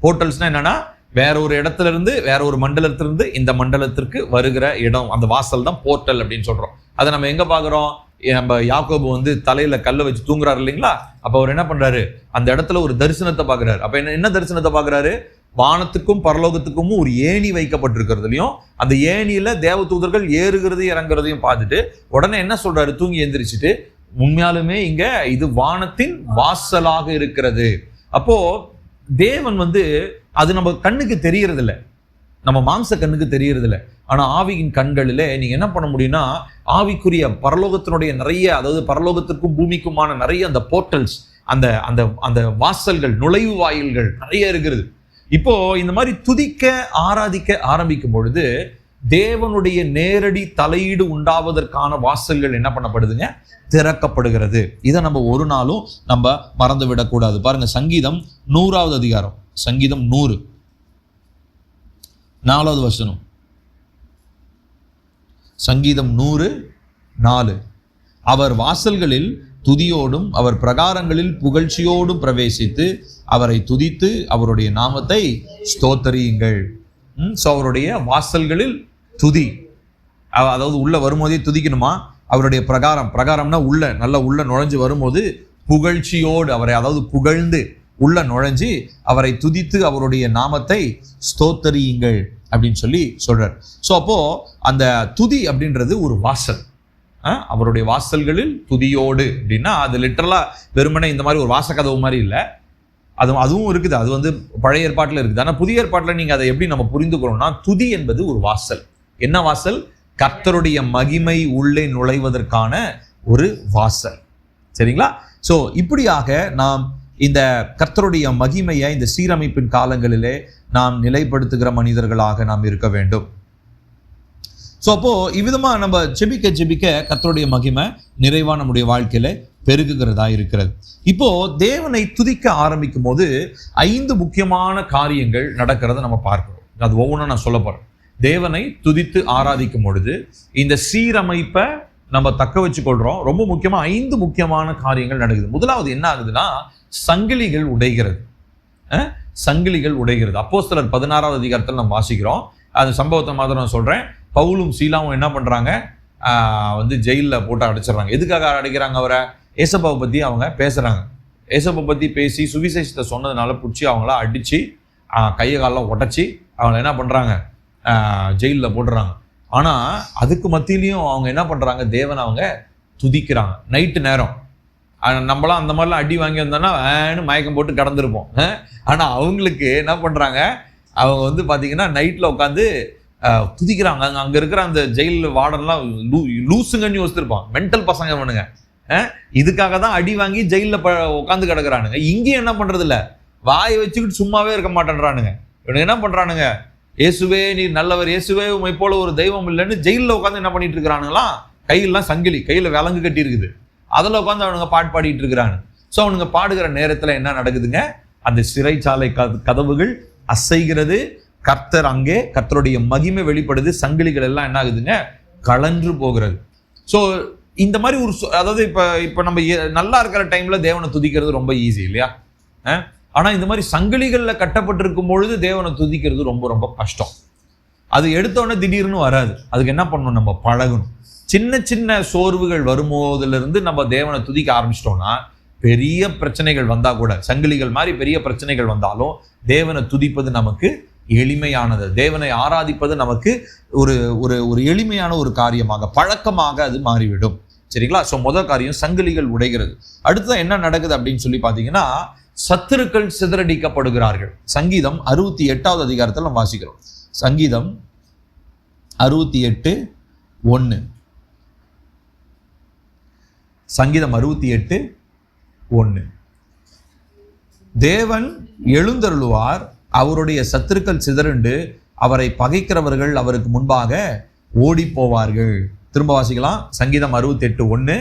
போர்ட்டல்ஸ்னா என்னன்னா, வேற ஒரு இடத்துல இருந்து வேற ஒரு மண்டலத்திலிருந்து இந்த மண்டலத்திற்கு வருகிற இடம், அந்த வாசல் தான் போர்ட்டல் அப்படின்னு சொல்றோம். அதை நம்ம எங்க பாக்குறோம், நம்ம யாக்கோபு வந்து தலையில கல்லை வச்சு தூங்குறாரு இல்லைங்களா, அப்ப அவர் என்ன பண்றாரு, அந்த இடத்துல ஒரு தரிசனத்தை பாக்குறாரு. அப்ப என்ன தரிசனத்தை பாக்குறாரு, வானத்துக்கும் பரலோகத்துக்கும் ஒரு ஏணி வைக்கப்பட்டிருக்கிறதுலையும் அந்த ஏணியில தேவதூதர்கள் ஏறுகிறது இறங்குறதையும் பார்த்துட்டு உடனே என்ன சொல்றாரு, தூங்கி எந்திரிச்சிட்டு, உண்மையாலுமே இங்க இது வானத்தின் வாசலாக இருக்கிறது. அப்போ தேவன் வந்து அது நம்ம கண்ணுக்கு தெரியறது இல்லை, நம்ம மாம்ச கண்ணுக்கு தெரியறது இல்லை. ஆனா ஆவியின் கண்களிலே நீங்க என்ன பண்ண முடியும்னா, ஆவிக்குரிய பரலோகத்தினுடைய நிறைய, அதாவது பரலோகத்திற்கும் பூமிக்குமான நிறைய அந்த போர்ட்டல்ஸ், அந்த அந்த அந்த வாசல்கள், நுழைவு வாயில்கள் நிறைய இருக்கிறது. இப்போ இந்த மாதிரி துதிக்க ஆராதிக்க ஆரம்பிக்கும் பொழுது தேவனுடைய நேரடி தலையீடு உண்டாவதற்கான வாசல்கள் என்ன பண்ணப்படுதுங்க, திறக்கப்படுகிறது. இதை நம்ம ஒரு நாளும் நம்ம மறந்து விடக்கூடாது. பாருங்க, சங்கீதம் 100வது அதிகாரம், சங்கீதம் 100 4வது வசனம். சங்கீதம் 100:4. அவர் வாசல்களில் துதியோடும் அவர் பிரகாரங்களில் புகழ்ச்சியோடும் பிரவேசித்து அவரை துதித்து அவருடைய நாமத்தை ஸ்தோத்தரியுங்கள். அவருடைய வாசல்களில் துதி, அதாவது உள்ள வரும்போதே துதிக்கணுமா. அவருடைய பிரகாரம்னா உள்ள நுழைஞ்சு வரும்போது புகழ்ச்சியோடு அவரை, அதாவது புகழ்ந்து உள்ள நுழைஞ்சு அவரை துதித்து அவருடைய நாமத்தை ஸ்தோத்தரியுங்கள் அப்படின்னு சொல்லி சொல்றார். ஸோ அப்போ அந்த துதி அப்படின்றது ஒரு வாசல். அவருடைய வாசல்களில் துதியோடு அப்படின்னா அது லிட்டரலா வெறுமனே இந்த மாதிரி ஒரு வாசக்கதவு மாதிரி இல்லை, அதுவும் இருக்குது, அது வந்து பழைய ஏற்பாட்டில் இருக்குது. ஆனால் புதிய ஏற்பாட்டில் நீங்க அதை எப்படி நம்ம புரிந்துக்கிறோம்னா, துதி என்பது ஒரு வாசல். என்ன வாசல், கர்த்தருடைய மகிமை உள்ளே நுழைவதற்கான ஒரு வாசல். சரிங்களா? ஸோ இப்படியாக நாம் இந்த கர்த்தருடைய மகிமையை இந்த சீரமைப்பின் காலங்களிலே நாம் நிலைப்படுத்துகிற மனிதர்களாக நாம் இருக்க வேண்டும். ஸோ அப்போ இவ்விதமா நம்ம ஜெபிக்க கர்த்தருடைய மகிமை நிறைவா நம்முடைய வாழ்க்கையில பெருகுகிறதா இருக்கிறது. இப்போ தேவனை துதிக்க ஆரம்பிக்கும் போது 5 முக்கியமான காரியங்கள் நடக்கிறத நம்ம பார்க்கிறோம். அது ஒவ்வொன்றும் நான் சொல்ல போறேன். தேவனை துதித்து ஆராதிக்கும் பொழுது இந்த சீரமைப்பை நம்ம தக்க வச்சு கொள்றோம். ரொம்ப முக்கியமா 5 முக்கியமான காரியங்கள் நடக்குது. முதலாவது என்ன ஆகுதுன்னா, சங்கிலிகள் உடைகிறது. சங்கிலிகள் உடைகிறது. அப்போஸ்தலர் 16வது அதிகாரத்தில் நம்ம வாசிக்கிறோம். அந்த சம்பவத்தை மாதிரி நான் சொல்றேன். பவுலும் சீலாவும் என்ன பண்றாங்க, வந்து ஜெயிலில் போட்டு அடைச்சிடறாங்க. எதுக்காக அடைக்கிறாங்க அவரை, ஏசப்பாவை பத்தி அவங்க பேசுறாங்க. ஏசப்பை பத்தி பேசி சுவிசேஷத்தை சொன்னதுனால பிடிச்சி அவங்கள அடிச்சு கையை காலெல்லாம் உடச்சி அவங்கள என்ன பண்றாங்க, ஜெயிலில் போட்டுறாங்க. ஆனா அதுக்கு மத்தியிலையும் அவங்க என்ன பண்றாங்க, தேவனை அவங்க துதிக்கிறாங்க. நைட்டு நேரம் நம்மளாம் அந்த மாதிரிலாம் அடி வாங்கி வந்தோம்னா மயக்கம் போட்டு கடந்திருப்போம். ஆனா அவங்களுக்கு என்ன பண்றாங்க, அவங்க வந்து பாத்தீங்கன்னா நைட்ல உட்காந்து துதிக்கிறாங்க. அங்க இருக்கிற அந்த ஜெயில் வார்டன்லாம் லூசுங்கன்னு யோசிச்சிருப்பான், மென்டல் பசங்க பண்ணுங்க. இதுக்காக தான் அடி வாங்கி ஜெயில உட்காந்து கிடக்குறானுங்க. இங்கேயும் என்ன பண்றது இல்ல, வாயை வச்சுக்கிட்டு சும்மாவே இருக்க மாட்டேன்றானுங்க. இவனுங்க என்ன பண்றானுங்க, இயேசுவே நீர் நல்லவர், இயேசுவே உம்மை போல ஒரு தெய்வம் இல்லைன்னு ஜெயிலில் உட்காந்து என்ன பண்ணிட்டு இருக்கிறானுங்களாம், கையெல்லாம் சங்கிலி, கையில விலங்கு கட்டி இருக்குது, அதில் உட்காந்து அவனுங்க பாட்டு பாடிட்டு இருக்கிறாங்க. ஸோ அவனுங்க பாடுகிற நேரத்தில் என்ன நடக்குதுங்க, அந்த சிறைச்சாலை கதவுகள் அசைகிறது, கர்த்தர் அங்கே கர்த்தருடைய மகிமை வெளிப்படுது, சங்கிலிகள் எல்லாம் என்ன ஆகுதுங்க, கலன்று போகிறது. ஸோ இந்த மாதிரி ஒரு அதாவது இப்போ நம்ம நல்லா இருக்கிற டைம்ல தேவனை துதிக்கிறது ரொம்ப ஈஸி இல்லையா? ஆனா இந்த மாதிரி சங்கிலிகள்ல கட்டப்பட்டிருக்கும் பொழுது தேவனை துதிக்கிறது ரொம்ப ரொம்ப கஷ்டம். அது எடுத்தோடனே திடீர்னு வராது. அதுக்கு என்ன பண்ணணும்? நம்ம பழகணும். சின்ன சின்ன சோர்வுகள் வரும்போதிலிருந்து நம்ம தேவனை துதிக்க ஆரம்பிச்சிட்டோம்னா பெரிய பிரச்சனைகள் வந்தா கூட, சங்கிலிகள் மாதிரி பெரிய பிரச்சனைகள் வந்தாலும் தேவனை துதிப்பது நமக்கு எளிமையானது. தேவனை ஆராதிப்பது நமக்கு ஒரு ஒரு ஒரு எளிமையான ஒரு காரியமாக, பழக்கமாக அது மாறிவிடும். சரிங்களா? ஸோ முதல் காரியம் சங்கிலிகள் உடைகிறது. அடுத்ததான் என்ன நடக்குது அப்படின்னு சொல்லி பார்த்தீங்கன்னா, சத்துருக்கள் சிதறடிக்கப்படுகிறார்கள். சங்கீதம் 68வது அதிகாரத்தில் நம்ம வாசிக்கிறோம். சங்கீதம் 68:1. சங்கீதம் 68:1. தேவன் எழுந்தருளுவார், அவருடைய சத்துருக்கள் சிதறுண்டு, அவரை பகைக்கிறவர்கள் அவருக்கு முன்பாக ஓடி போவார்கள். திரும்ப வாசிக்கலாம். சங்கீதம் 68:1.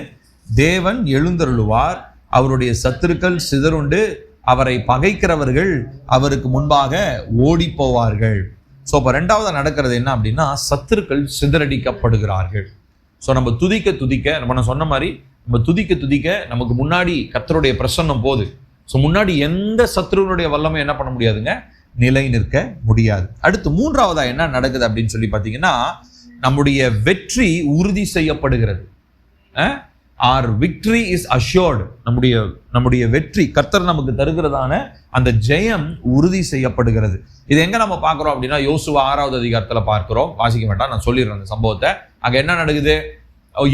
தேவன் எழுந்தருளுவார், அவருடைய சத்துருக்கள் சிதறுண்டு, அவரை பகைக்கிறவர்கள் அவருக்கு முன்பாக ஓடி போவார்கள். ஸோ இப்போ ரெண்டாவது நடக்கிறது என்ன அப்படின்னா, சத்துருக்கள் சிதறடிக்கப்படுகிறார்கள். ஸோ நம்ம துதிக்க துதிக்க, நான் சொன்ன மாதிரி நம்ம துதிக்க துதிக்க நமக்கு முன்னாடி கர்த்தருடைய பிரசன்னம் போகுது. ஸோ முன்னாடி எந்த சத்துருவனுடைய வல்லமை என்ன பண்ண முடியாதுங்க, நிலை நிற்க முடியாது. அடுத்து மூன்றாவதா என்ன நடக்குது அப்படின்னு சொல்லி பார்த்தீங்கன்னா, நம்முடைய வெற்றி உறுதி செய்யப்படுகிறது. our victory is assured. நம்முடைய வெற்றி, கர்த்தர் நமக்கு தருகிறதான அந்த ஜெயம் உறுதி செய்யப்படுகிறது. இது எங்க நம்ம பார்க்கிறோம் அப்படின்னா, யோசுவா 6வது அதிகாரத்துல பார்க்கிறோம். வாசிக்க வேண்டாம், நான் சொல்லிடுறேன் அந்த சம்பவத்தை. அங்க என்ன நடக்குது?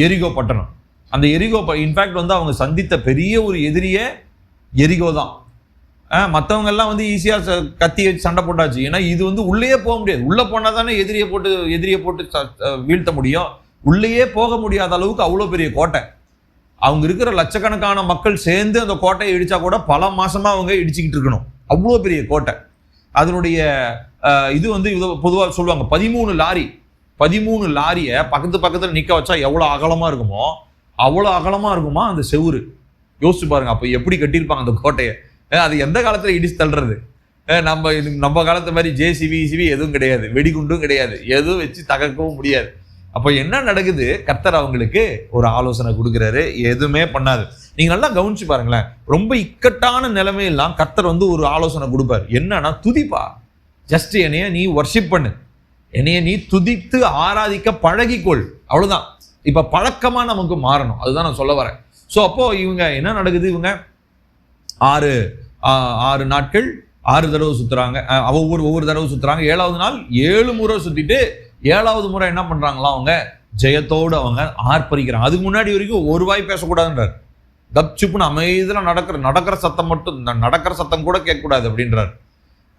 எரிகோ பட்டணம். அந்த எரிகோ இன்ஃபேக்ட் அவங்க சந்தித்த பெரிய ஒரு எதிரியே எரிகோ தான். மற்றவங்க எல்லாம் ஈஸியா கத்தி வச்சு சண்டை போட்டாச்சு. ஏன்னா இது உள்ளேயே போக முடியாது. உள்ள போனா தானே எதிரியை போட்டு வீழ்த்த முடியும். உள்ளேயே போக முடியாத அளவுக்கு அவ்வளோ பெரிய கோட்டை. அவங்க இருக்கிற லட்சக்கணக்கான மக்கள் சேர்ந்து அந்த கோட்டையை இடிச்சா கூட பல மாசமா அவங்க இடிச்சுக்கிட்டு இருக்கணும். அவ்வளோ பெரிய கோட்டை. அதனுடைய இது பொதுவாக சொல்லுவாங்க 13 லாரியை பக்கத்துல நிக்க வச்சா எவ்வளவு அகலமா இருக்குமோ அவ்வளோ அகலமா இருக்குமா அந்த செவுரு. யோசிச்சு பாருங்க, அப்ப எப்படி கட்டியிருப்பாங்க அந்த கோட்டையை. அது எந்த காலத்துல இடிச்சு தள்ளுறது? நம்ம காலத்து மாதிரி ஜேசிபி எதுவும் கிடையாது, வெடிகுண்டும் கிடையாது, எதுவும் வச்சு தகர்க்கவும் முடியாது. அப்போ என்ன நடக்குது? கர்த்தர் அவங்களுக்கு ஒரு ஆலோசனை கொடுக்குறாரு, எதுவுமே பண்ணாது. நீங்க நல்லா கவனிச்சு பாருங்களேன். ரொம்ப இக்கட்டான நிலைமையெல்லாம் கர்த்தர் ஒரு ஆலோசனை கொடுப்பாரு. என்னன்னா, துதிப்பா, ஜஸ்ட் என்னைய நீ வர்ஷிப் பண்ணு, என்னைய நீ துதித்து ஆராதிக்க பழகிக்கொள், அவ்வளவுதான். இப்ப பழக்கமா நமக்கு மாறணும், அதுதான் நான் சொல்ல வரேன். ஸோ அப்போ இவங்க என்ன நடக்குது? இவங்க 6 நாட்கள் 6 தடவை சுத்துறாங்க. ஒவ்வொரு தடவை சுத்துறாங்க. 7வது நாள் 7 முறை சுத்திட்டு 7வது முறை என்ன பண்றாங்களா, அவங்க ஜெயத்தோடு அவங்க ஆர்ப்பரிக்கிறாங்க. அதுக்கு முன்னாடி வரைக்கும் ஒரு வாய் பேசக்கூடாதுன்றார். கப்சுப்புன்னு அமைதியில் நடக்கிற சத்தம் மட்டும், நடக்கிற சத்தம் கூட கேட்கக்கூடாது அப்படின்றார்.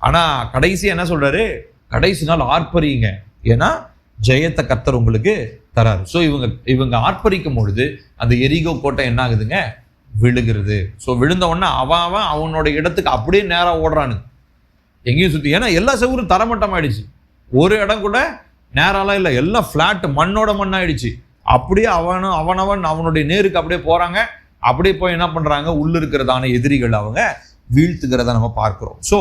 ஆனா கடைசி என்ன சொல்றாரு? கடைசி நாள் ஆர்ப்பரிங்க, ஏன்னா ஜெயத்தை கர்த்தர் உங்களுக்கு தராரு. ஸோ இவங்க ஆர்ப்பரிக்கும் பொழுது அந்த எரிகோ கோட்டை என்ன ஆகுதுங்க? விழுகிறது. ஸோ விழுந்த உடனே அவனோட இடத்துக்கு அப்படியே நேராக ஓடுறானு, எங்கேயும் சுத்தி. ஏன்னா எல்லா செவரும் தரமட்டம் ஆயிடுச்சு. ஒரு இடம் கூட நேராலாம் இல்லை, எல்லாம் ஃபிளாட், மண்ணோட மண்ணாயிடுச்சு. அப்படியே அவனுடைய நேருக்கு அப்படியே போறாங்க. அப்படியே போய் என்ன பண்றாங்க? உள்ள இருக்கிறதான எதிரிகள் அவங்க வீழ்த்துகிறத நம்ம பார்க்கிறோம். ஸோ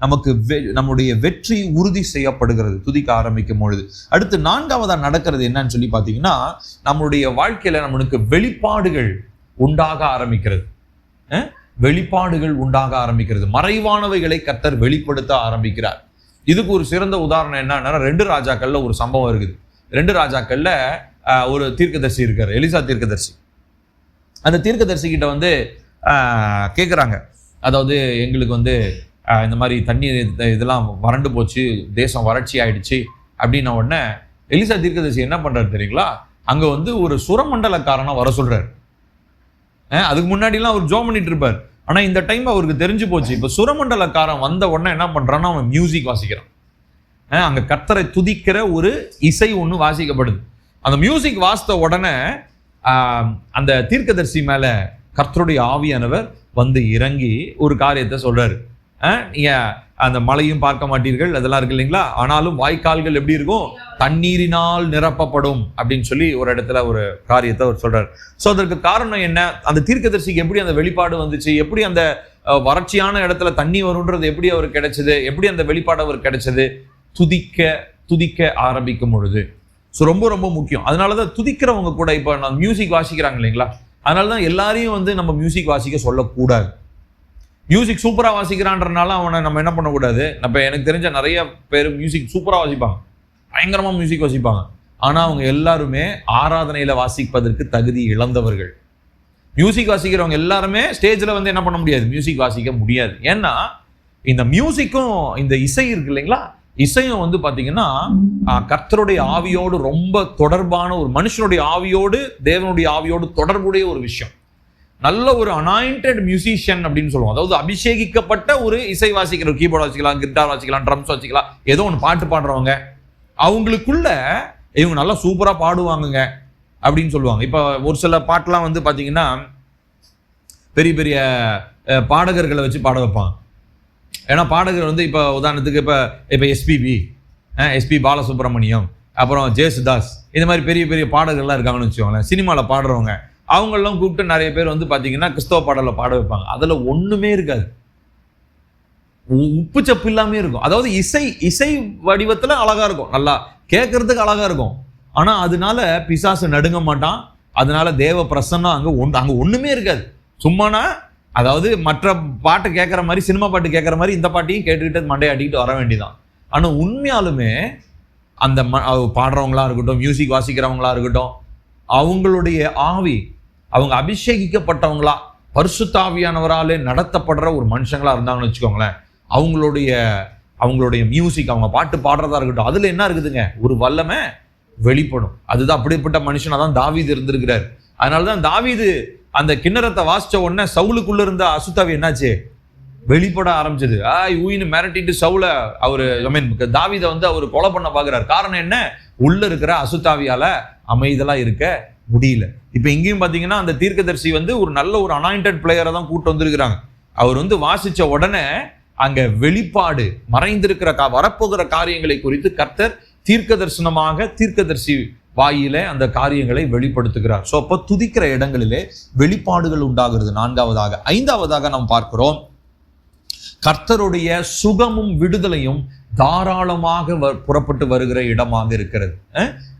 நமக்கு நம்முடைய வெற்றி உறுதி செய்யப்படுகிறது துதிக்க ஆரம்பிக்கும் பொழுது. அடுத்து 4வதா நடக்கிறது என்னன்னு சொல்லி பார்த்தீங்கன்னா, நம்மளுடைய வாழ்க்கையில நம்மளுக்கு வெளிப்பாடுகள் உண்டாக ஆரம்பிக்கிறது. வெளிப்பாடுகள் உண்டாக ஆரம்பிக்கிறது. மறைவானவைகளை கர்த்தர் வெளிப்படுத்த ஆரம்பிக்கிறார். இதுக்கு ஒரு சிறந்த உதாரணம் என்னன்னா, 2 ராஜாக்கள்ல ஒரு சம்பவம் இருக்குது. 2 ராஜாக்கள்ல ஒரு தீர்க்கதரிசி இருக்காரு, எலிசா தீர்க்கதரிசி. அந்த தீர்க்கதரிசி கிட்ட கேட்குறாங்க, அதாவது எங்களுக்கு இந்த மாதிரி தண்ணி இதெல்லாம் வறண்டு போச்சு, தேசம் வறட்சி ஆயிடுச்சு அப்படின்ன உடனே எலிசா தீர்க்கதரிசி என்ன பண்றாரு தெரியுங்களா? அங்க ஒரு சுரமண்டலக்காரனை வர சொல்றாரு. அதுக்கு முன்னாடிலாம் அவர் ஜோம் பண்ணிட்டு இருப்பார். ஆனா இந்த டைம் அவருக்கு தெரிஞ்சு போச்சு, இப்ப சுரமண்டலக்காரன் வந்த உடனே என்ன பண்றான்னா, அவன் மியூசிக் வாசிக்கிறான். அங்க கர்த்தரை துதிக்கிற ஒரு இசை ஒண்ணு வாசிக்கப்படுது. அந்த மியூசிக் வாசித்த உடனே அந்த தீர்க்கதரிசி மேல கர்த்தருடைய ஆவியானவர் இறங்கி ஒரு காரியத்தை சொல்றாரு. நீங்க அந்த மலையும் பார்க்க மாட்டீர்கள், அதெல்லாம் இருக்கு இல்லைங்களா, ஆனாலும் வாய்க்கால்கள் எப்படி இருக்கும்? தண்ணீரினால் நிரப்பப்படும் அப்படின்னு சொல்லி ஒரு இடத்துல ஒரு காரியத்தை அவர் சொல்றாரு. ஸோ அதற்கு காரணம் என்ன? அந்த தீர்க்கதரிசிக்கு எப்படி அந்த வெளிப்பாடு வந்துச்சு? எப்படி அந்த வறட்சியான இடத்துல தண்ணி வரும்ன்றது எப்படி அவருக்கு கிடைச்சது? எப்படி அந்த வெளிப்பாடு அவருக்கு கிடைச்சது? துதிக்க ஆரம்பிக்கும் பொழுது. ஸோ ரொம்ப ரொம்ப முக்கியம். அதனாலதான் துதிக்கிறவங்க கூட இப்போ நான் மியூசிக் வாசிக்கிறாங்க இல்லைங்களா, அதனாலதான் எல்லாரையும் வந்து நம்ம மியூசிக் வாசிக்க சொல்லக்கூடாது. மியூசிக் சூப்பரா வாசிக்கிறான்றனால அவனை நம்ம என்ன பண்ணக்கூடாது. நம்ம எனக்கு தெரிஞ்ச நிறைய பேர் மியூசிக் சூப்பரா வாசிப்பாங்க, பயங்கரமா மியூசிக் வாசிப்பாங்க. ஆனா அவங்க எல்லாருமே ஆராதனையில வாசிப்பதற்கு தகுதி இழந்தவர்கள். மியூசிக் வாசிக்கிறவங்க எல்லாருமே ஸ்டேஜ்ல வந்து என்ன பண்ண முடியாது, மியூசிக் வாசிக்க முடியாது. ஏன்னா இந்த மியூசிக்கும் இந்த இசை இருக்கு இல்லைங்களா, இசையும் வந்து பாத்தீங்கன்னா கர்த்தருடைய ஆவியோடு ரொம்ப தொடர்பான, ஒரு மனுஷனுடைய ஆவியோடு தேவனுடைய ஆவியோடு தொடர்புடைய ஒரு விஷயம். நல்ல ஒரு அனாயிண்டட் மியூசிஷியன் அப்படின்னு சொல்லுவோம். அதாவது அபிஷேகிக்கப்பட்ட ஒரு இசை வாசிக்கிற, கீபோர்டு வாசிக்கலாம், கிட்டார் வாசிக்கலாம், ட்ரம்ஸ் வாசிக்கலாம், ஏதோ ஒன்று பாட்டு பாடுறவங்க, அவங்களுக்குள்ள இவங்க நல்லா சூப்பரா பாடுவாங்க அப்படின்னு சொல்லுவாங்க. இப்போ ஒரு சில பாட்டெல்லாம் வந்து பாத்தீங்கன்னா பெரிய பெரிய பாடகர்களை வச்சு பாட வைப்பாங்க. ஏன்னா பாடகர் வந்து இப்போ உதாரணத்துக்கு இப்போ எஸ்பி பாலசுப்ரமணியம், அப்புறம் ஜேசுதாஸ், இந்த மாதிரி பெரிய பெரிய பாடகர்லாம் இருக்காங்கன்னு வச்சுக்கோங்களேன். சினிமாவில் பாடுறவங்க அவங்களெல்லாம் கூப்பிட்டு நிறைய பேர் வந்து பார்த்தீங்கன்னா கிறிஸ்தவ பாடலில் பாட வைப்பாங்க. அதில் ஒன்றுமே இருக்காது, உப்பு சப்பு இல்லாமே இருக்கும். அதாவது இசை வடிவத்தில் அழகா இருக்கும், நல்லா கேட்கறதுக்கு அழகா இருக்கும். ஆனால் அதனால பிசாசு நடுங்க மாட்டான், அதனால தேவ பிரசன்னம் அங்கே ஒன்றுமே இருக்காது. சும்மானா அதாவது மற்ற பாட்டு கேட்குற மாதிரி, சினிமா பாட்டு கேட்குற மாதிரி இந்த பாட்டையும் கேட்டுக்கிட்டு மண்டையாட்டிக்கிட்டு வர வேண்டியதான். ஆனால் உண்மையாலுமே அந்த பாடுறவங்களா இருக்கட்டும், மியூசிக் வாசிக்கிறவங்களா இருக்கட்டும், அவங்களுடைய ஆவி, அவங்க அபிஷேகிக்கப்பட்டவங்களா பரிசுத்தாவியானவராலே நடத்தப்படுற ஒரு மனுஷங்களா இருந்தாங்கன்னு வச்சுக்கோங்களேன், அவங்களுடைய மியூசிக், அவங்க பாட்டு பாடுறதா இருக்கட்டும், அதுல என்ன இருக்குதுங்க, ஒரு வல்லமை வெளிப்படும். அதுதான் அப்படிப்பட்ட மனுஷனா தான் தாவீது இருந்திருக்கிறார். அதனாலதான் தாவீது அந்த கிண்ணறத்தை வாசிச்ச உடனே சவுலுக்குள்ள இருந்த அசுத்தாவி என்னாச்சு, வெளிப்பட ஆரம்பிச்சது. ஊயின்னு மிரட்டிட்டு சவுல தாவீதை வந்து அவர் கொலை பண்ண பாக்குறாரு. காரணம் என்ன, உள்ள இருக்கிற அசுத்தாவியால அமைதலா இருக்க முடியல. இப்ப இங்கேயும் பாத்தீங்கன்னா அந்த தீர்க்கதரிசி வந்து ஒரு நல்ல ஒரு அனாயிண்டட் பிளேயரை தான் கூட்டு வந்திருக்கிறாங்க. அவர் வந்து வாசிச்ச உடனே அங்க வெளிப்பாடு, மறைந்திருக்கிற வரப்போகிற காரியங்களை குறித்து கர்த்தர் தீர்க்க தரிசனமாக தீர்க்கதரிசி வாயில அந்த காரியங்களை வெளிப்படுத்துகிறார். சோ அப்ப துதிக்கிற இடங்களிலே வெளிப்பாடுகள் உண்டாகிறது. 4வது. 5வது நாம் பார்க்கிறோம், கர்த்தருடைய சுகமும் விடுதலையும் தாராளமாக புறப்பட்டு வருகிற இடமாக இருக்கிறது.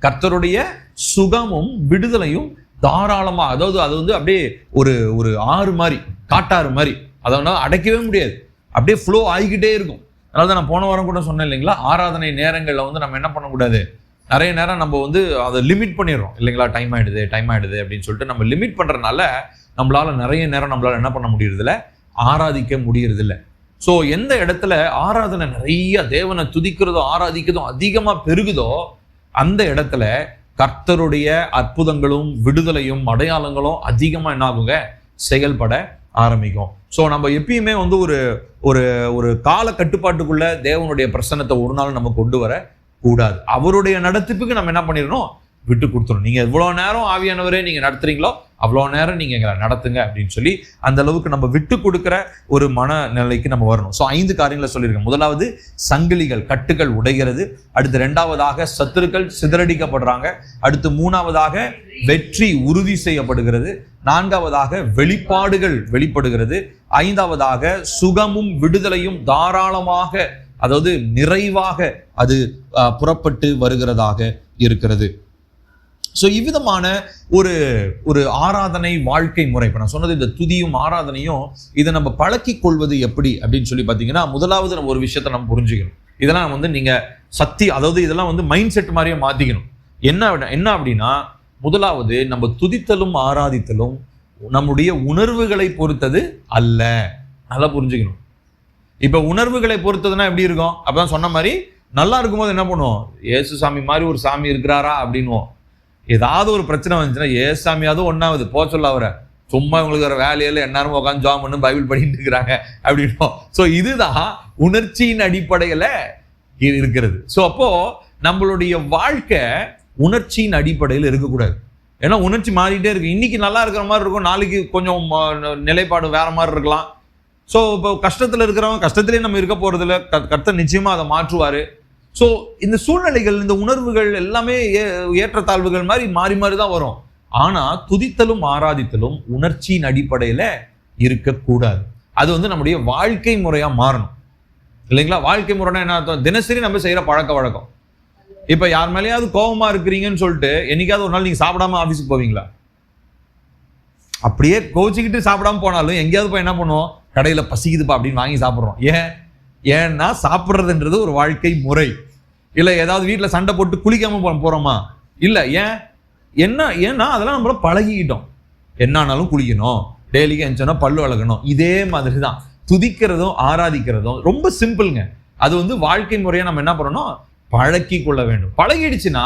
கர்த்தருடைய சுகமும் விடுதலையும் தாராளமாக, அதாவது அது வந்து அப்படியே ஒரு ஆறு மாதிரி, காட்டாறு மாதிரி, அதை அடைக்கவே முடியாது, அப்படியே ஃப்ளோ ஆகிக்கிட்டே இருக்கும். அதனால தான் நான் போன வாரம் கூட சொன்னேன் இல்லைங்களா, ஆராதனை நேரங்களில் வந்து நம்ம என்ன பண்ணக்கூடாது, நிறைய நேரம் நம்ம வந்து அதை லிமிட் பண்ணிடுறோம் இல்லைங்களா, டைம் ஆயிடுது அப்படின்னு சொல்லிட்டு நம்ம லிமிட் பண்றதுனால நம்மளால நிறைய நேரம் நம்மளால என்ன பண்ண முடியறதில்ல, ஆராதிக்க முடியறதில்ல. ஸோ எந்த இடத்துல ஆராதனை நிறைய தேவனை துதிக்கிறதும் ஆராதிக்கிறதும் அதிகமா பெருகுதோ அந்த இடத்துல கர்த்தருடைய அற்புதங்களும் விடுதலையும் அடையாளங்களும் அதிகமா என்ன ஆகுங்க, செயல்பட ஆரம்பிக்கும். ஸோ நம்ம எப்பயுமே வந்து ஒரு கால கட்டுப்பாட்டுக்குள்ள தேவனுடைய பிரசன்னத்தை ஒரு நாள் நம்ம கொண்டு வர கூடாது. அவருடைய நடத்திப்புக்கு நம்ம என்ன பண்ணிடணும், விட்டு கொடுத்துரும். நீங்க எவ்வளவு நேரம் ஆவியானவரே நீங்க நடத்துறீங்களோ அவ்வளவு நேரம் நீங்க எங்களை நடத்துங்க அப்படின்னு சொல்லி அந்த அளவுக்கு நம்ம விட்டு கொடுக்கிற ஒரு மனநிலைக்கு நம்ம வரணும். ஸோ 5 காரியங்களை சொல்லியிருக்கேன். முதலாவது சங்கிலிகள், கட்டுகள் உடைகிறது. அடுத்து 2வதாக சத்துருக்கள் சிதறடிக்கப்படுறாங்க. அடுத்து 3வதாக வெற்றி உறுதி செய்யப்படுகிறது. 4வதாக வெளிப்பாடுகள் வெளிப்படுகிறது. 5வதாக சுகமும் விடுதலையும் தாராளமாக, அதாவது நிறைவாக அது புறப்பட்டு வருகிறதாக இருக்கிறது. ஸோ இவ்விதமான ஒரு ஆராதனை வாழ்க்கை முறை, இப்போ நான் சொன்னது இந்த துதியும் ஆராதனையும், இதை நம்ம பழக்கி கொள்வது எப்படி அப்படின்னு சொல்லி பார்த்தீங்கன்னா, முதலாவது நம்ம ஒரு விஷயத்தை நம்ம புரிஞ்சுக்கணும். இதெல்லாம் வந்து நீங்க அதாவது இதெல்லாம் வந்து மைண்ட் செட் மாதிரியே மாத்திக்கணும். என்ன அப்படின்னா, முதலாவது நம்ம துதித்தலும் ஆராதித்தலும் நம்முடைய உணர்வுகளை பொறுத்தது அல்ல. நல்லா புரிஞ்சுக்கணும். இப்ப உணர்வுகளை பொறுத்ததுன்னா எப்படி இருக்கும், அப்பதான் சொன்ன மாதிரி நல்லா இருக்கும்போது என்ன பண்ணுவோம், ஏசு சாமி மாதிரி ஒரு சாமி இருக்கிறாரா அப்படின்னுவோம். ஏதாவது ஒரு பிரச்சனை வந்துச்சுன்னா ஏசு சாமியாவது ஒன்னாவது போக சொல்ல, அவரை சும்மா இவங்களுக்கு வர வேலையில எந்நேரம் உட்காந்து ஜாம் பண்ணு பைபிள் படிட்டு இருக்கிறாங்க அப்படின்னும். ஸோ இதுதான் உணர்ச்சியின் அடிப்படையில இருக்கிறது. ஸோ அப்போ நம்மளுடைய வாழ்க்கை உணர்ச்சியின் அடிப்படையில் இருக்கக்கூடாது. ஏன்னா உணர்ச்சி மாறிட்டே இருக்கு. இன்னைக்கு நல்லா இருக்கிற மாதிரி இருக்கும், நாளைக்கு கொஞ்சம் நிலைப்பாடு வேற மாதிரி இருக்கலாம். ஸோ இப்போ கஷ்டத்தில் இருக்கிறவங்க கஷ்டத்திலே நம்ம இருக்க போறதில்ல, கர்த்தர் நிச்சயமா அதை மாற்றுவாரு. ஸோ இந்த சூழ்நிலைகள், இந்த உணர்வுகள் எல்லாமே ஏற்றத்தாழ்வுகள் மாதிரி மாறி மாறி தான் வரும். ஆனா துதித்தலும் ஆராதித்தலும் உணர்ச்சியின் அடிப்படையில இருக்கக்கூடாது. அது வந்து நம்முடைய வாழ்க்கை முறையா மாறணும் இல்லைங்களா. வாழ்க்கை முறைனா என்ன அர்த்தம், தினசரி நம்ம செய்யற பழக்க வழக்கம். இப்ப யார் மேலேயாவது கோபமா இருக்கிறீங்கன்னு சொல்லிட்டு என்னைக்காவது ஒரு நாள் நீங்க சாப்பிடாம ஆபீஸுக்கு போவீங்களா? அப்படியே கோச்சிக்கிட்டு சாப்பிடாம போனாலும் எங்கேயாவது போய் என்ன பண்ணுவோம், கடையில பசிக்குதுப்பா அப்படின்னு வாங்கி சாப்பிட்றோம். ஏன்னா சாப்பிட்றதுன்றது ஒரு வாழ்க்கை முறை. இல்ல ஏதாவது வீட்டுல சண்டை போட்டு குளிக்காம போறோமா? இல்ல. ஏன்னா அதெல்லாம் நம்மள பழகிக்கிட்டோம். என்னானாலும் குளிக்கணும், டெய்லிக்கு எஞ்சோன்னா பல்லு வளர்க்கணும். இதே மாதிரி தான் துதிக்கிறதும் ஆராதிக்கிறதும் ரொம்ப சிம்பிள்ங்க. அது வாழ்க்கை முறையை நம்ம என்ன பண்ணணும், பழக்கி கொள்ள வேண்டும். பழகிடுச்சுன்னா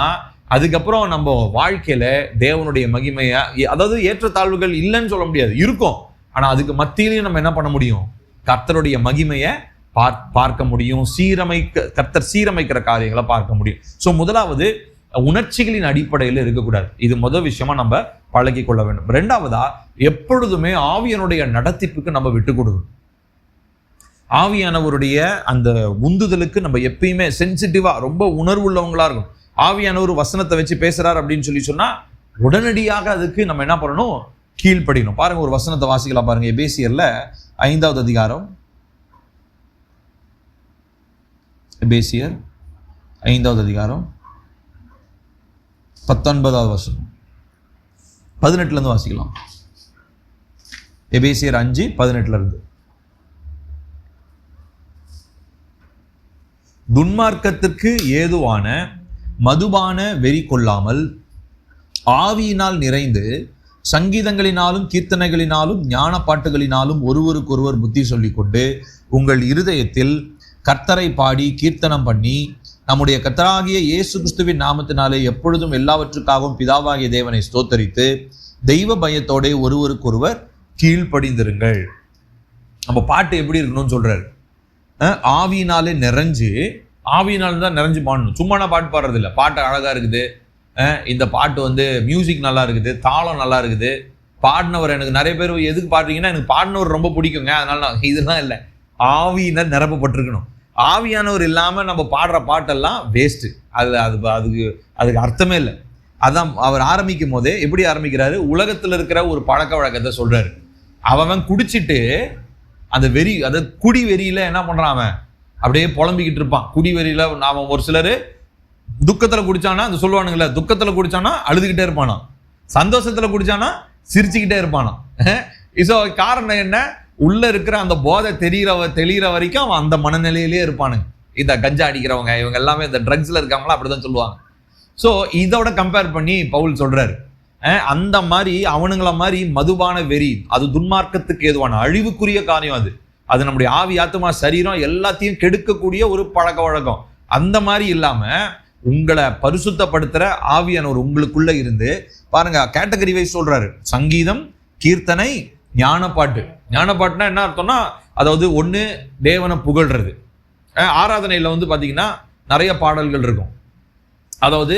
அதுக்கப்புறம் நம்ம வாழ்க்கையில தேவனுடைய மகிமைய, அதாவது ஏற்றத்தாழ்வுகள் இல்லைன்னு சொல்ல முடியாது, இருக்கும். ஆனா அதுக்கு மத்தியிலையும் நம்ம என்ன பண்ண முடியும், கர்த்தருடைய மகிமையை பார்க்க முடியும். கர்த்தர் சீரமைக்கிற காரியங்களை பார்க்க முடியும். சோ முதலாவது உணர்ச்சிகளின் அடிப்படையில் இருக்கக்கூடாது. இது முதல் விஷயமா நம்ம பழகி கொள்ள வேண்டும். ரெண்டாவதா, எப்பொழுதுமே ஆவியானுடைய நடத்திப்புக்கு நம்ம விட்டு கொடுக்கணும். ஆவியானவருடைய அந்த உந்துதலுக்கு நம்ம எப்பயுமே சென்சிட்டிவா, ரொம்ப உணர்வு உள்ளவங்களா இருக்கும். ஆவியானவர் வசனத்தை வச்சு பேசுறாரு அப்படின்னு சொன்னா உடனடியாக அதுக்கு நம்ம என்ன பண்ணணும், கீழ்ப்படியணும். பாருங்க, ஒரு வசனத்தை வாசிக்கலாம் பாருங்க. எபேசியர்ல 5வது அதிகாரம், எபேசியர் 5வது அதிகாரம் 19வது வசனம், 18ல இருந்து வாசிக்கலாம். எபேசியர் 5:18 இருந்து. துன்மார்க்கத்திற்கு ஏதுவான மதுபான வெறி கொள்ளாமல் ஆவியினால் நிறைந்து சங்கீதங்களினாலும் கீர்த்தனைகளினாலும் ஞான பாட்டுகளினாலும் ஒருவருக்கொருவர் புத்தி சொல்லிக்கொண்டு உங்கள் இருதயத்தில் கர்த்தரை பாடி கீர்த்தனம் பண்ணி நம்முடைய கர்த்தராகிய இயேசு கிறிஸ்துவின் நாமத்தினாலே எப்பொழுதும் எல்லாவற்றுக்காகவும் பிதாவாகிய தேவனை ஸ்தோத்தரித்து தெய்வ பயத்தோட ஒருவருக்கொருவர் கீழ்ப்படிந்திருங்கள். நம்ம பாட்டு எப்படி இருக்கணும்னு சொல்றாரு. ஆவியினாலே நிறைஞ்சு, ஆவியினால தான் நிறைஞ்சு பாடணும். சும்மா நான் பாட்டு பாடுறது இல்லை. பாட்டு அழகா இருக்குது, இந்த பாட்டு மியூசிக் நல்லா இருக்குது, தாளம் நல்லா இருக்குது, பாடினவர் எனக்கு நிறைய பேர் எதுக்கு பாடுறீங்கன்னா எனக்கு பாடினவர் ரொம்ப பிடிக்குங்க, அதனால நான் இதெல்லாம் இல்லை. ஆவியினர் நிரப்பப்பட்டிருக்கணும். ஆவியானவர் இல்லாம நம்ம பாடுற பாட்டெல்லாம் வேஸ்ட். அதுக்கு அர்த்தமே இல்லை. அதான் அவர் ஆரம்பிக்கும் போதே எப்படி ஆரம்பிக்கிறாரு, உலகத்துல இருக்கிற ஒரு பழக்க வழக்கத்தை சொல்றாரு. அவன் குடிச்சிட்டு அந்த வெறி, அதாவது குடி வெறியில என்ன பண்றான், அவன் அப்படியே புலம்பிக்கிட்டு இருப்பான். குடி வெறியில அவன் ஒரு சிலர் துக்கத்துல குடிச்சானா, அந்த சொல்லுவானுங்களே, துக்கத்துல குடிச்சானா அழுதுகிட்டே இருப்பானா, சந்தோஷத்துல குடிச்சானா சிரிச்சுக்கிட்டே இருப்பானா. ஸோ காரணம் என்ன, உள்ள இருக்கிற அந்த போதை தெளிகிற வரைக்கும் அவன் அந்த மனநிலையிலேயே இருப்பானுங்க. இந்த கஞ்சா அடிக்கிறவங்க இவங்க எல்லாமே இந்த ட்ரக்ஸ்ல இருக்காங்களா அப்படிதான் சொல்லுவாங்க. ஸோ இதோட கம்பேர் பண்ணி பவுல் சொல்றாரு, அந்த மாதிரி அவனுங்கள மாதிரி மதுபான வெறி, அது துன்மார்க்கத்துக்கு ஏதுவான அழிவுக்குரிய காரியம். அது நம்முடைய ஆவி ஆத்மா சரீரம் எல்லாத்தையும் கெடுக்கக்கூடிய ஒரு பழக்க வழக்கம். அந்த மாதிரி இல்லாம உங்களை பரிசுத்தப்படுத்துற ஆவியானவர் உங்களுக்குள்ள இருந்து பாருங்க. கேட்டகரி வைஸ் சொல்றாரு, சங்கீதம், கீர்த்தனை, ஞானப்பாட்டு. ஞானப்பாட்டுனா என்ன அர்த்தம்னா, அதாவது ஒண்ணு தேவனை புகழ்றது. ஆராதனையில பாத்தீங்கன்னா நிறைய பாடல்கள் இருக்கும். அதாவது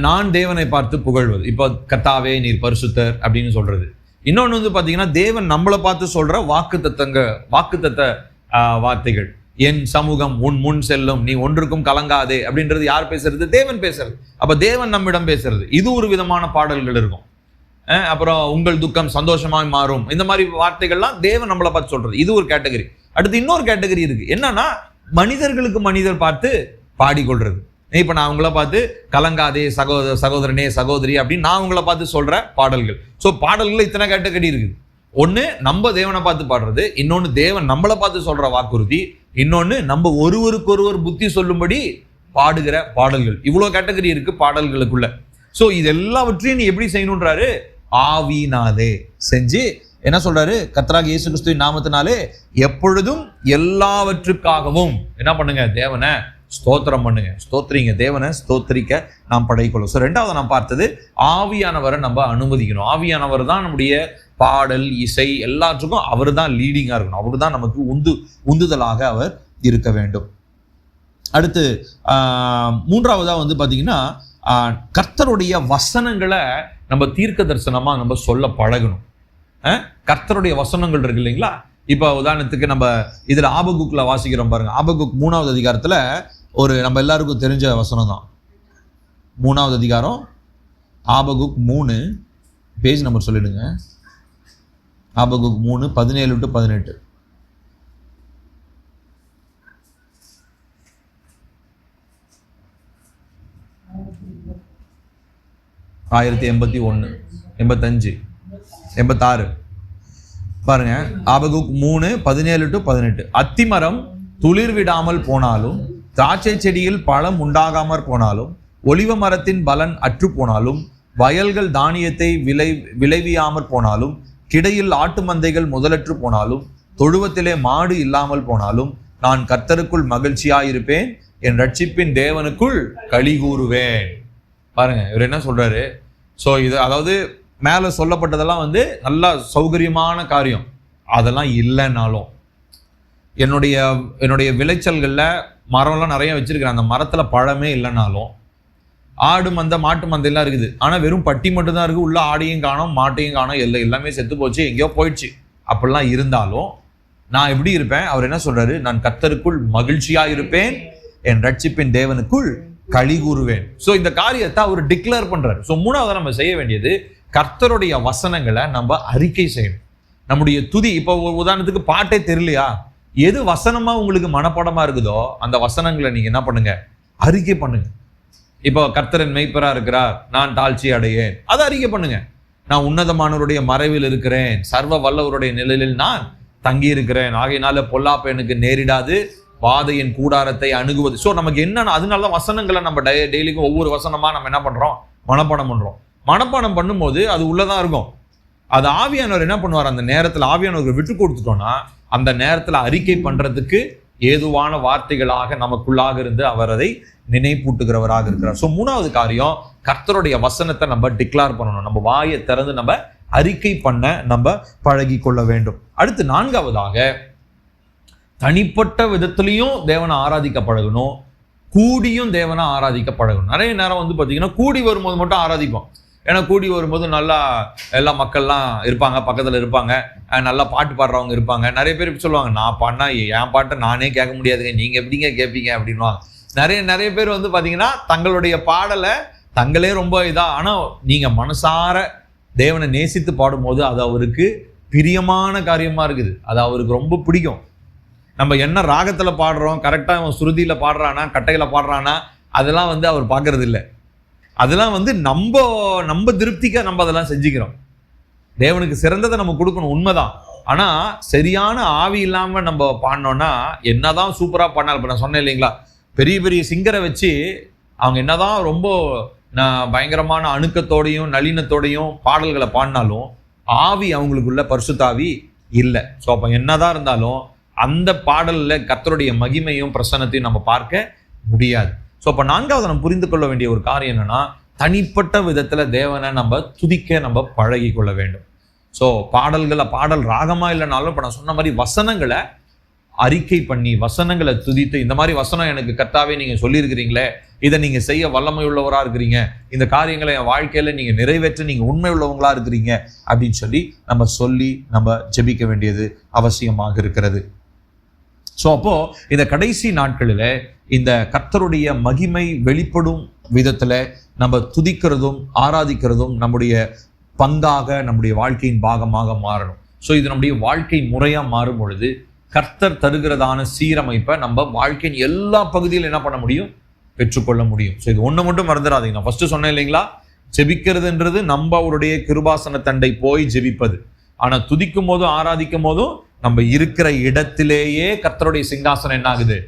நான் தேவனை பார்த்து புகழ்வது, இப்போ கர்த்தாவே நீர் பரிசுத்தர் அப்படின்னு சொல்றது. இன்னொன்னு பாத்தீங்கன்னா தேவன் நம்மளை பார்த்து சொல்ற வாக்குத்தத்த வார்த்தைகள். என் சமூகம் உன் முன் செல்லும், நீ ஒன்றுக்கும் கலங்காதே அப்படின்றது யார் பேசுறது, தேவன் பேசுறது. அப்ப தேவன் நம்மிடம் பேசுறது. இது ஒரு விதமான பாடல்கள் இருக்கும். அப்புறம் உங்கள் துக்கம் சந்தோஷமாய் மாறும், இந்த மாதிரி வார்த்தைகள்லாம் தேவன் நம்மளை பார்த்து சொல்றது. இது ஒரு கேட்டகரி. அடுத்து இன்னொரு கேட்டகரி இருக்கு. என்னன்னா மனிதர்களுக்கு மனிதர் பார்த்து பாடிக்கொள்றது. இப்ப நான் உங்களை பார்த்து கலங்காதே சகோதரனே சகோதரி அப்படின்னு நான் உங்களை பார்த்து சொல்ற பாடல்கள். ஸோ பாடல்கள் இத்தனை கேட்டகரி இருக்குது. ஒண்ணு நம்ம தேவனை பார்த்து பாடுறது, இன்னொன்னு தேவன் நம்மளை பார்த்து சொல்ற வாக்குறுதி, இன்னொன்னு நம்ம ஒருவருக்கொருவர் புத்தி சொல்லும்படி பாடுகிற பாடல்கள். இவ்வளவு கேட்டகரி இருக்கு பாடல்களுக்குள்ள. ஸோ இது எல்லாவற்றையும் நீ எப்படி செய்யணுன்றாரு, ஆவியினாலே செஞ்சு என்ன சொல்றாரு, கர்த்தராகிய இயேசு கிறிஸ்துவின் நாமத்தினாலே எப்பொழுதும் எல்லாவற்றுக்காகவும் என்ன பண்ணுங்க, தேவனை ஸ்தோத்திரம் பண்ணுங்க. ஸ்தோத்திரிங்க, தேவனை ஸ்தோத்திரிக்க நாம் படைக்கொள்ளும். ஸோ ரெண்டாவது நாம் பார்த்தது ஆவியானவரை நம்ம அனுமதிக்கணும். ஆவியானவர் தான் நம்முடைய பாடல் இசை எல்லாத்துக்கும் அவர் தான் லீடிங்கா இருக்கணும். அவர் தான் நமக்கு உந்துதலாக அவர் இருக்க வேண்டும். அடுத்து மூன்றாவதா பாத்தீங்கன்னா கர்த்தருடைய வசனங்களை நம்ம தீர்க்க தரிசனமா நம்ம சொல்ல பழகணும். கர்த்தருடைய வசனங்கள் இருக்கு இல்லைங்களா. இப்ப உதாரணத்துக்கு நம்ம இதுல ஆபகுக்ல வாசிக்கிறோம் பாருங்க. ஆபகுக் 3வது அதிகாரத்துல ஒரு நம்ம எல்லாருக்கும் தெரிஞ்ச வசனம் தான். 3வது அதிகாரம் ஆபகுக் 3 பேஜ் நம்பர் சொல்லிடுங்க. ஆபகுக் 3 17 to 18. 1081, 85, 86. பாருங்க, ஆபகுக் 3:17-18. அத்திமரம் துளிர் விடாமல் போனாலும், திராட்சை செடியில் பழம் உண்டாகாமற் போனாலும், ஒலிவ மரத்தின் பலன் அற்று போனாலும், வயல்கள் தானியத்தை விளைவியாமற் போனாலும், கிடையில் ஆட்டு மந்தைகள் முதலற்று போனாலும், தொழுவத்திலே மாடு இல்லாமல் போனாலும், நான் கர்த்தருக்குள் மகிழ்ச்சியாயிருப்பேன், என் ரட்சிப்பின் தேவனுக்குள் களி கூறுவேன். பாருங்க, இவர் என்ன சொல்றாரு? ஸோ இது அதாவது மேல சொல்லப்பட்டதெல்லாம் நல்ல சௌகரியமான காரியம். அதெல்லாம் இல்லைன்னாலும் என்னுடைய விளைச்சல்கள்ல மரம்லாம் நிறைய வச்சிருக்கிறேன், அந்த மரத்துல பழமே இல்லைன்னாலும், ஆடு மந்தை மாட்டு மந்தையெல்லாம் இருக்குது, ஆனா வெறும் பட்டி மட்டும் தான் இருக்கு, உள்ள ஆடையும் காணோம் மாட்டையும் காணோம், எல்லாமே செத்து போச்சு, எங்கேயோ போயிடுச்சு. அப்படிலாம் இருந்தாலும் நான் எப்படி இருப்பேன்? அவர் என்ன சொல்றாரு? நான் கர்த்தருக்குள் மகிழ்ச்சியா இருப்பேன், என் ரட்சிப்பின் தேவனுக்குள் களி கூறுவேன். ஸோ இந்த காரியத்தை அவர் டிக்ளேர் பண்றாரு. ஸோ மூணாவது நம்ம செய்ய வேண்டியது, கர்த்தருடைய வசனங்களை நம்ம அறிக்கை செய்யணும். நம்முடைய துதி, இப்போ உதாரணத்துக்கு பாட்டே தெரியலையா, எது வசனமா உங்களுக்கு மனப்பாடமா இருக்குதோ அந்த வசனங்களை நீங்க என்ன பண்ணுங்க? அறிக்கை பண்ணுங்க. இப்போ கர்த்தரின் மெய்ப்பரா இருக்கிறார், நான் தாழ்ச்சி அடையேன், அதை அறிக்கை பண்ணுங்க. நான் உன்னதமானவருடைய மறைவில் இருக்கிறேன், சர்வ வல்லவருடைய நிழலில் நான் தங்கி இருக்கிறேன், ஆகையினால பொல்லாப்பு எனக்கு நேரிடாது, பாதையின் கூடாரத்தை அணுகுவது. ஸோ நமக்கு என்னன்னா, அதனாலதான் வசனங்களை நம்ம டெய்லிக்கும் ஒவ்வொரு வசனமா நம்ம என்ன பண்றோம்? மனப்பாடம் பண்றோம். மனப்பாடம் பண்ணும்போது அது உள்ளதான் இருக்கும். அது ஆவியானவர் என்ன பண்ணுவார்? அந்த நேரத்தில் ஆவியானவர்கள் விட்டு கொடுத்துட்டோம்னா அந்த நேரத்தில் அறிக்கை பண்றதுக்கு ஏதுவான வார்த்தைகளாக நமக்குள்ளாக இருந்து அவர் அதை நினைப்பூட்டுகிறவராக இருக்கிறார். ஸோ மூணாவது காரியம், கர்த்தருடைய வசனத்தை நம்ம டிக்ளேர் பண்ணணும். நம்ம வாயை திறந்து நம்ம அறிக்கை பண்ண நம்ம பழகி கொள்ள வேண்டும். அடுத்து நான்காவதாக, தனிப்பட்ட விதத்திலையும் தேவனை ஆராதிக்க பழகணும், கூடியும் தேவனை ஆராதிக்க பழகணும். நிறைய நேரம் பார்த்தீங்கன்னா கூடி வரும்போது மட்டும் ஆராதிப்போம். ஏன்னா கூடி வரும்போது நல்லா எல்லா மக்கள்லாம் இருப்பாங்க, பக்கத்தில் இருப்பாங்க, நல்லா பாட்டு பாடுறவங்க இருப்பாங்க. நிறைய பேர் சொல்லுவாங்க, நான் பாடினா என் பாட்டை நானே கேட்க முடியாதுங்க, நீங்கள் எப்படிங்க கேட்பீங்க அப்படின்வாங்க. நிறைய பேர் பார்த்தீங்கன்னா தங்களுடைய பாடலை தங்களே ரொம்ப ஆனால் நீங்கள் மனசார தேவனை நேசித்து பாடும்போது அது அவருக்கு பிரியமான காரியமாக இருக்குது, அது அவருக்கு ரொம்ப பிடிக்கும். நம்ம என்ன ராகத்தில் பாடுறோம், கரெக்டாக அவன் சுருதியில் பாடுறானா கட்டையில் பாடுறானா அதெல்லாம் அவர் பார்க்கறது இல்லை. அதெல்லாம் நம்ம திருப்திக்க நம்ம அதெல்லாம் செஞ்சுக்கிறோம். தேவனுக்கு சிறந்ததை நம்ம கொடுக்கணும், உண்மைதான். ஆனா சரியான ஆவி இல்லாம நம்ம பாடினோம்னா என்னதான் சூப்பரா பாடினாலும், இப்ப நான் சொன்னேன் இல்லைங்களா, பெரிய பெரிய சிங்கரை வச்சு அவங்க என்னதான் ரொம்ப பயங்கரமான அணுக்கத்தோடையும் நளினத்தோடையும் பாடல்களை பாடினாலும் ஆவி அவங்களுக்குள்ள பரிசுத்தாவி இல்லை. ஸோ அப்போ என்னதான் இருந்தாலும் அந்த பாடல்ல கர்த்தருடைய மகிமையும் பிரசன்னத்தையும் நம்ம பார்க்க முடியாது. ஸோ அப்போ நான்காவது நம்ம புரிந்து கொள்ள வேண்டிய ஒரு காரியம் என்னன்னா, தனிப்பட்ட விதத்துல தேவனை நம்ம துதிக்க நம்ம பழகி கொள்ள வேண்டும். ஸோ பாடல் ராகமா இல்லைனாலும் இப்போ நான் சொன்ன மாதிரி வசனங்களை அறிக்கை பண்ணி வசனங்களை துதித்து, இந்த மாதிரி வசனம் எனக்கு கர்த்தாவே நீங்க சொல்லியிருக்கிறீங்களே, இதை நீங்க செய்ய வல்லமை உள்ளவரா இருக்கிறீங்க, இந்த காரியங்களை என் வாழ்க்கையில நீங்க நிறைவேற்ற நீங்க உண்மை உள்ளவங்களா இருக்கிறீங்க அப்படின்னு சொல்லி நம்ம ஜெபிக்க வேண்டியது அவசியமாக இருக்கிறது. ஸோ அப்போ இந்த கடைசி நாட்களில இந்த கர்த்தருடைய மகிமை வெளிப்படும் விதத்துல நம்ம துதிக்கிறதும் ஆராதிக்கிறதும் நம்முடைய பங்காக நம்முடைய வாழ்க்கையின் பாகமாக மாறணும். ஸோ இது நம்முடைய வாழ்க்கை முறையா மாறும் பொழுது கர்த்தர் தருகிறதான சீரமைப்பை நம்ம வாழ்க்கையின் எல்லா பகுதியிலும் என்ன பண்ண முடியும், பெற்றுக்கொள்ள முடியும். ஸோ இது ஒன்று மட்டும் மறந்துடாதீங்க. நான் ஃபர்ஸ்ட் சொன்னேன் இல்லைங்களா, ஜெபிக்கிறதுன்றது நம்ம அவருடைய கிருபாசன தண்டை போய் ஜெபிப்பது. ஆனா துதிக்கும் போதும் ஆராதிக்கும் போதும் நம்ம இருக்கிற இடத்திலேயே கர்த்தருடைய சிங்காசனம் என்ன ஆகுது,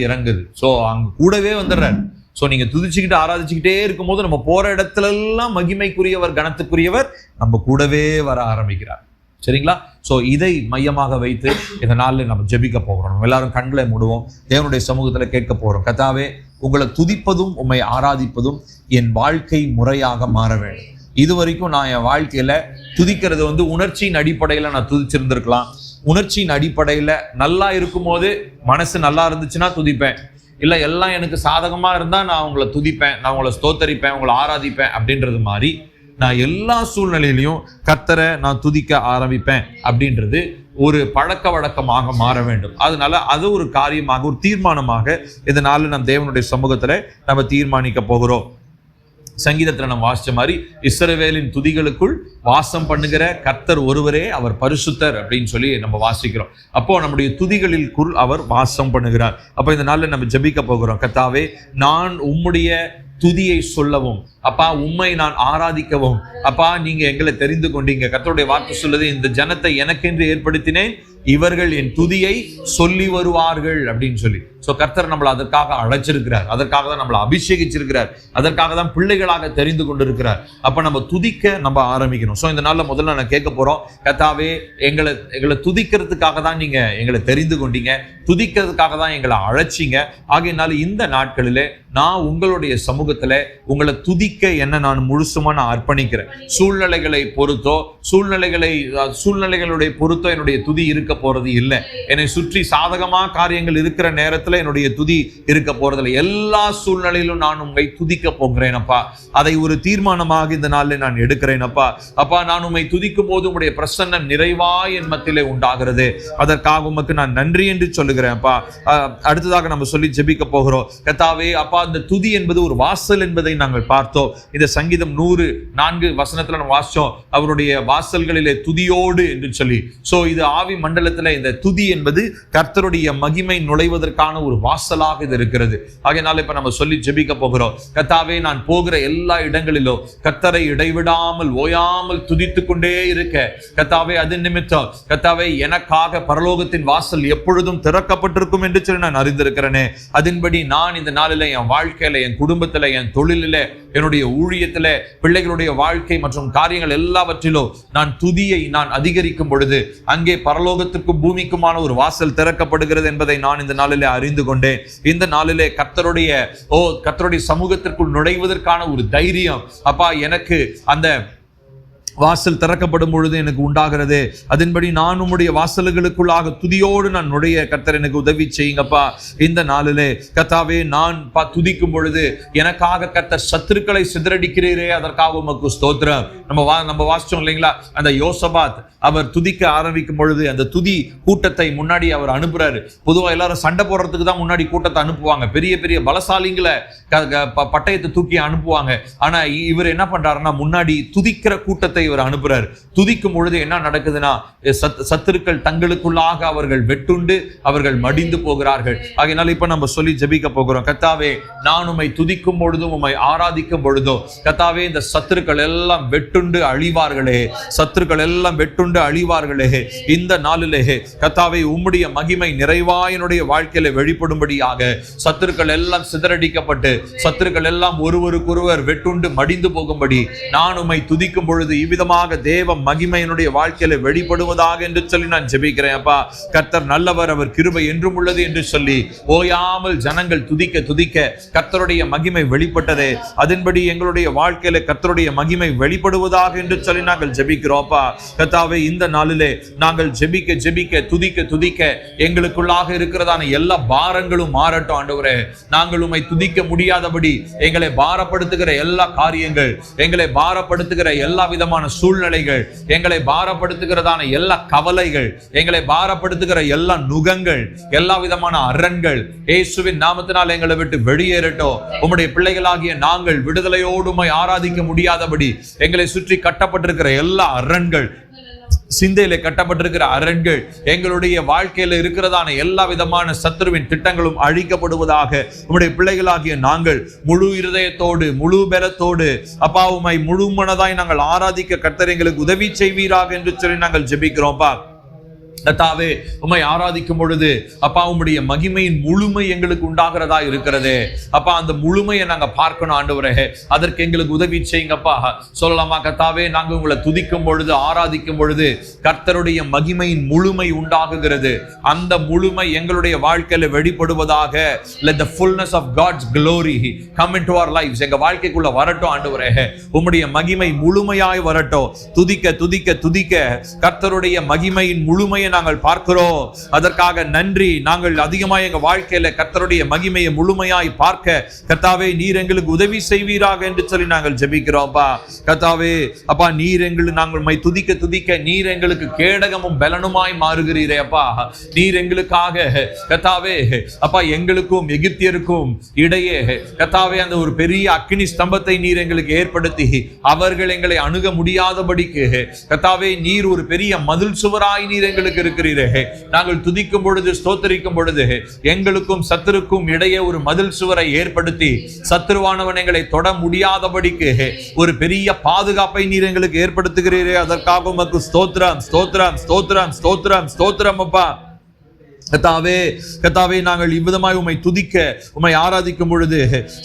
இறங்குது. ஸோ அங்க கூடவே வந்துடுறாரு. ஸோ நீங்க துதிச்சுக்கிட்டு ஆராதிச்சுக்கிட்டே இருக்கும் போது நம்ம போற இடத்துல எல்லாம் மகிமைக்குரியவர் கனத்துக்குரியவர் நம்ம கூடவே வர ஆரம்பிக்கிறார். சரிங்களா? ஸோ இதை மையமாக வைத்து இந்த நாளில் நம்ம ஜெபிக்க போகிறோம். நம்ம எல்லாரும் கண்களை மூடுவோம், தேவனுடைய சமூகத்துல கேட்க போறோம். கர்த்தாவே, உங்களை துதிப்பதும் உம்மை ஆராதிப்பதும் என் வாழ்க்கை முறையாக மாற வேண்டும். இது வரைக்கும் நான் என் வாழ்க்கையில துதிக்கிறது உணர்ச்சியின் அடிப்படையில நான் துதிச்சிருந்திருக்கலாம். உணர்ச்சியின் அடிப்படையில நல்லா இருக்கும் போது மனசு நல்லா இருந்துச்சுன்னா துதிப்பேன், இல்லை எல்லாம் எனக்கு சாதகமா இருந்தா நான் உங்களை துதிப்பேன், நான் உங்களை ஸ்தோத்தரிப்பேன், உங்களை ஆராதிப்பேன் அப்படின்றது மாதிரி நான் எல்லா சூழ்நிலையிலையும் கர்த்தரை நான் துதிக்க ஆரம்பிப்பேன் அப்படின்றது ஒரு பழக்க வழக்கமாக மாற வேண்டும். அதனால அது ஒரு காரியமாக ஒரு தீர்மானமாக இதனால நம் தேவனுடைய சமூகத்துல நம்ம தீர்மானிக்க போகிறோம். சங்கீதத்துல நம்ம வாசிச்ச மாதிரி இஸ்ரவேலின் துதிகளுக்குள் வாசம் பண்ணுகிற கர்த்தர் ஒருவரே, அவர் பரிசுத்தர் அப்படின்னு சொல்லி நம்ம வாசிக்கிறோம். அப்போ நம்முடைய துதிகளில் அவர் வாசம் பண்ணுகிறார். அப்போ இந்த நாள்ல நம்ம ஜெபிக்க போகிறோம். கர்த்தாவே, நான் உம்முடைய துதியை சொல்லவும், அப்பா உம்மை நான் ஆராதிக்கவும், அப்பா நீங்க எங்களை தெரிந்து கொண்டீங்க. கர்த்தருடைய வார்த்தை சொல்லுது, இந்த ஜனத்தை எனக்கென்று ஏற்படுத்தினேன், இவர்கள் என் துதியை சொல்லி வருவார்கள் அப்படின்னு சொல்லி. சோ கர்த்தர் நம்மளை அதற்காக அழைச்சிருக்கிறார், அதற்காக தான் நம்மளை அபிஷேகிச்சிருக்கிறார், அதற்காக தான் பிள்ளைகளாக தெரிந்து கொண்டிருக்கிறார். அப்ப நம்ம துதிக்க நம்ம ஆரம்பிக்கணும். சோ இந்த நாள்ல முதல்ல நான் கேட்க போறோம், கர்த்தாவே எங்களை துதிக்கிறதுக்காக தான் நீங்க எங்களை தெரிந்து கொண்டீங்க, துதிக்கிறதுக்காக தான் எங்களை அழைச்சிங்க. ஆகையினால இந்த நாட்களிலே நான் உங்களுடைய சமூகத்துல உங்களை துதிக்க என்ன நான் முழுசுமா நான் அர்ப்பணிக்கிறேன். சூழ்நிலைகளை பொறுத்தோ சூழ்நிலைகளுடைய பொறுத்தோ என்னுடைய துதி இருக்க போறது இல்லை. என்னை சுற்றி சாதகமா காரியங்கள் இருக்கிற நேரத்துல என்னுடைய துதி இருக்க போறதில்லை. எல்லா சூழ்நிலையிலும் நான் உங்களை துதிக்க போகிறேன் அப்பா. அதை ஒரு தீர்மானமாக இந்த நாளில் நான் எடுக்கிறேன் அப்பா. அப்பா நான் உம்மை துதிக்கும் போது உம்முடைய பிரசன்னம் நிறைவாய் என் மத்தியிலே உண்டாகிறது. அதற்காக உமக்கு நான் நன்றி என்று சொல்லுகிறேன் அப்பா. அடுத்ததாக நம்ம சொல்லி ஜெபிக்க போகிறோம். கர்த்தாவே அப்பா, இந்த துதி என்பது ஒரு வாசல் என்பதை நாங்கள் பார்த்தோம். இந்த சங்கீதம் 104 நம்ம வாசிச்சோம், அவருடைய வாசல்களிலே துதியோடு என்று சொல்லி. சோ இது ஆவி மண்டலத்துல இந்த துதி என்பது கர்த்தருடைய மகிமை நுழைவதற்கான ஒரு வாசலாக இது இருக்கிறது. ஆகையினால இப்ப நம்ம சொல்லி ஜெபிக்க போகிறோம். கர்த்தாவே நான் போகிற எல்லா இடங்களிலும் கர்த்தரை இடைவிடாமல் ஓயாமல் துதித்துக் கொண்டே இருக்க கர்த்தாவே, அது நிமித்தம் கர்த்தாவே எனக்காக பரலோகத்தின் வாசல் எப்பொழுதும் திறக்கப்பட்டிருக்கும் என்று சொல்லி நான் அறிந்திருக்கிறேனே. அதன்படி நான் இந்த நாளில என் வாழ்க்கையில, என் குடும்பத்துல, என் தொழிலில, என்னுடைய ஊழியத்துல, பிள்ளைகளுடைய வாழ்க்கை மற்றும் காரியங்கள் எல்லாவற்றிலும் நான் துதியை நான் அதிகரிக்கும் பொழுது அங்கே பரலோகத்திற்கும் பூமிக்குமான ஒரு வாசல் திறக்கப்படுகிறது என்பதை நான் இந்த நாளிலே அறிந்து கொண்டேன். இந்த நாளிலே கர்த்தருடைய சமூகத்திற்குள் நுழைவதற்கான ஒரு தைரியம் அப்பா எனக்கு அந்த வாசல் திறக்கப்படும் பொழுது எனக்கு உண்டாகிறது. அதன்படி நான் உம்முடைய வாசல்களுக்குள்ளாக துதியோடு நான் நுழைய கர்த்தர் எனக்கு உதவி செய்யுங்கப்பா. இந்த நாளிலே கர்த்தாவே நான் துதிக்கும் பொழுது எனக்காக கர்த்தர் சத்துருக்களை சிதறடிக்கிறீரே, அதற்காக உமக்கு ஸ்தோத்திரம். நம்ம வாசிச்சோம் இல்லைங்களா, அந்த யோசபாத் அவர் துதிக்க ஆரம்பிக்கும் பொழுது அந்த துதி கூட்டத்தை முன்னாடி அவர் அனுப்புறாரு. பொதுவாக எல்லாரும் சண்டை போடுறதுக்கு தான் முன்னாடி கூட்டத்தை அனுப்புவாங்க, பெரிய பெரிய பலசாலிங்களை பட்டயத்தை தூக்கி அனுப்புவாங்க. ஆனா இவர் என்ன பண்றாருன்னா முன்னாடி துதிக்கிற கூட்டத்தை இவர் அனுப்புறாரு. துதிக்கும் பொழுது என்ன நடக்குதுன்னா சத்துருக்கள் தங்களுக்குள்ளாக அவர்கள் வெட்டுண்டு அவர்கள் மடிந்து போகிறார்கள். ஆகையினால இப்ப நம்ம சொல்லி ஜெபிக்க போகிறோம். கர்த்தாவே நான் உம்மை துதிக்கும் பொழுதும் உம்மை ஆராதிக்கும் பொழுதும் கர்த்தாவே இந்த சத்துருக்கள் எல்லாம் வெட்டுண்டு அழிவார்களே, சத்துருக்கள் எல்லாம் வெட்டுண்டு அழிவார்களே. இந்த நாளிலே கர்த்தாவே உம்முடைய மகிமை நிறைவாயினுடைய வாழ்க்கையில வெளிப்படும்படியாக சத்துருக்கள் எல்லாம் சிதறடிக்கப்பட்டு சத்துருக்கள் எல்லாம் ஒருவருக்கொருவர் வெட்டுண்டு மடிந்து போகும்படி நான் உம்மை துதிக்கும் பொழுது இவ்விதமாக தேவ மகிமையினுடைய வாழ்க்கையில வெளிப்படுவதாக என்று சொல்லி நான் ஜெபிக்கிறேன் அப்பா. கர்த்தர் நல்லவர், அவர் கிருபை என்றும் உள்ளது என்று சொல்லி ஓயாமல் ஜனங்கள் துதிக்க துதிக்க கர்த்தருடைய மகிமை வெளிப்பட்டதே. அதன்படி எங்களுடைய வாழ்க்கையில கர்த்தருடைய மகிமை வெளிப்படுவதாக என்று சொல்லி நாங்கள் ஜெபிக்கிறோம் அப்பா. கர்த்தாவே இந்த நாளிலே நாங்கள் ஜெபிக்க ஜெபிக்க துதிக்க துதிக்க எங்களுக்குள்ளாக இருக்கிறதான எல்லா பாரங்களும் மாறட்டும் ஆண்டவரே. நாங்கள் உம்மை துதிக்க முடியாதபடி எங்களை பாரப்படுத்துகிற எல்லா காரியங்கள், எங்களை பாரப்படுத்துகிற எல்லா விதமான சூழ்நிலைகள், எங்களை பாரப்படுத்துகிறதான எல்லா கவலைகள், எங்களை பாரப்படுத்துகிற எல்லா நுகங்கள், எல்லா விதமான அரண்கள் இயேசுவின் நாமத்தினால் எங்களை விட்டு வெளியேறட்டும். உம்முடைய பிள்ளைகளாகிய நாங்கள் விடுதலையோடு உம்மை ஆராதிக்க முடியாதபடி எங்களை சுற்றி கட்டப்பட்டிருக்கிற எல்லா அரண்கள், சிந்தையில கட்டப்பட்டிருக்கிற அரண்கள், எங்களுடைய வாழ்க்கையில இருக்கிறதான எல்லா விதமான சத்துருவின் திட்டங்களும் அழிக்கப்படுவதாக உம்முடைய பிள்ளைகளாகிய நாங்கள் முழு இருதயத்தோடு முழு பலத்தோடு அப்பா உம்மை முழு மனதாய் நாங்கள் ஆராதிக்க கர்த்தர் எங்களுக்கு உதவி செய்வீராக என்று சொல்லி நாங்கள் ஜெபிக்கிறோம்ப்பா. கர்த்தாவே உம்மை ஆராதிக்கும் பொழுது அப்பா உம்முடைய மகிமையின் முழுமை எங்களுக்கு உண்டாகிறதா இருக்கிறது அப்பா. அந்த முழுமையை நாங்க பார்க்கணும் ஆண்டவரே, அதற்கு எங்களுக்கு உதவி செய்யுங்கப்பா. சொல்லலாமா கர்த்தாவே, நாங்க உங்களை துதிக்கும் பொழுது ஆராதிக்கும் பொழுது கர்த்தருடைய மகிமையின் முழுமை உண்டாகுகிறது. அந்த முழுமை எங்களுடைய வாழ்க்கையில வெளிப்படுவதாக. Let the fullness of God's glory come into our lives. எங்க வாழ்க்கைக்குள்ள வரட்டும் ஆண்டவரே, உம்முடைய மகிமை முழுமையாய் வரட்டும். துதிக்க துதிக்க துதிக்க கர்த்தருடைய மகிமையின் முழுமையை நாங்கள் பார்க்கிறோம். அதற்காக நன்றி. நாங்கள் அதிகமாக எங்க வாழ்க்கையில கர்த்தருடைய மகிமையை முழுமையாய் பார்க்க கர்த்தாவே நீர் எங்களுக்கு உதவி செய்வீராக என்று சொல்லி நாங்கள் ஜெபிக்கிறோம்ப்பா. கர்த்தாவே அப்பா, நீர் நாங்கள் உம்மை துதிக்க துதிக்க நீர் எங்களுக்கு கேடகமும் பலனுமாய் மாறுகிறீரே அப்பா. நீர் எங்களுக்காக கர்த்தாவே அப்பா எங்களுக்கும் எகிப்தியருக்கும் இடையே கர்த்தாவே அந்த ஒரு பெரிய அக்கினி ஸ்தம்பத்தை நீர் எங்களுக்கு ஏற்படுத்தி அவர்கள் எங்களை அணுக முடியாதபடிக்கு கர்த்தாவே நீர் ஒரு பெரிய மதில் சுவராய் நீர் எங்களுக்கு வைத்திருக்கிறீரே. நாங்கள் துதிக்கும் பொழுது, ஸ்தோத்தரிக்கும் பொழுது எங்களுக்கும் சத்துருக்கும் இடையே ஒரு மதில் சுவரை ஏற்படுத்தி சத்துருவானவன் எங்களை தொட முடியாதபடிக்கு ஒரு பெரிய பாதுகாப்பை நீர் எங்களுக்கு ஏற்படுத்துகிறீரே. அதற்காக உமக்கு ஸ்தோத்திரம், ஸ்தோத்திரம், ஸ்தோத்திரம், ஸ்தோத்திரம், ஸ்தோத்திரம் அப்பா. கர்த்தாவே, கர்த்தாவே, நாங்கள் இவ்விதமாய் உம்மை துதிக்க, உம்மை ஆராதிக்கும் பொழுது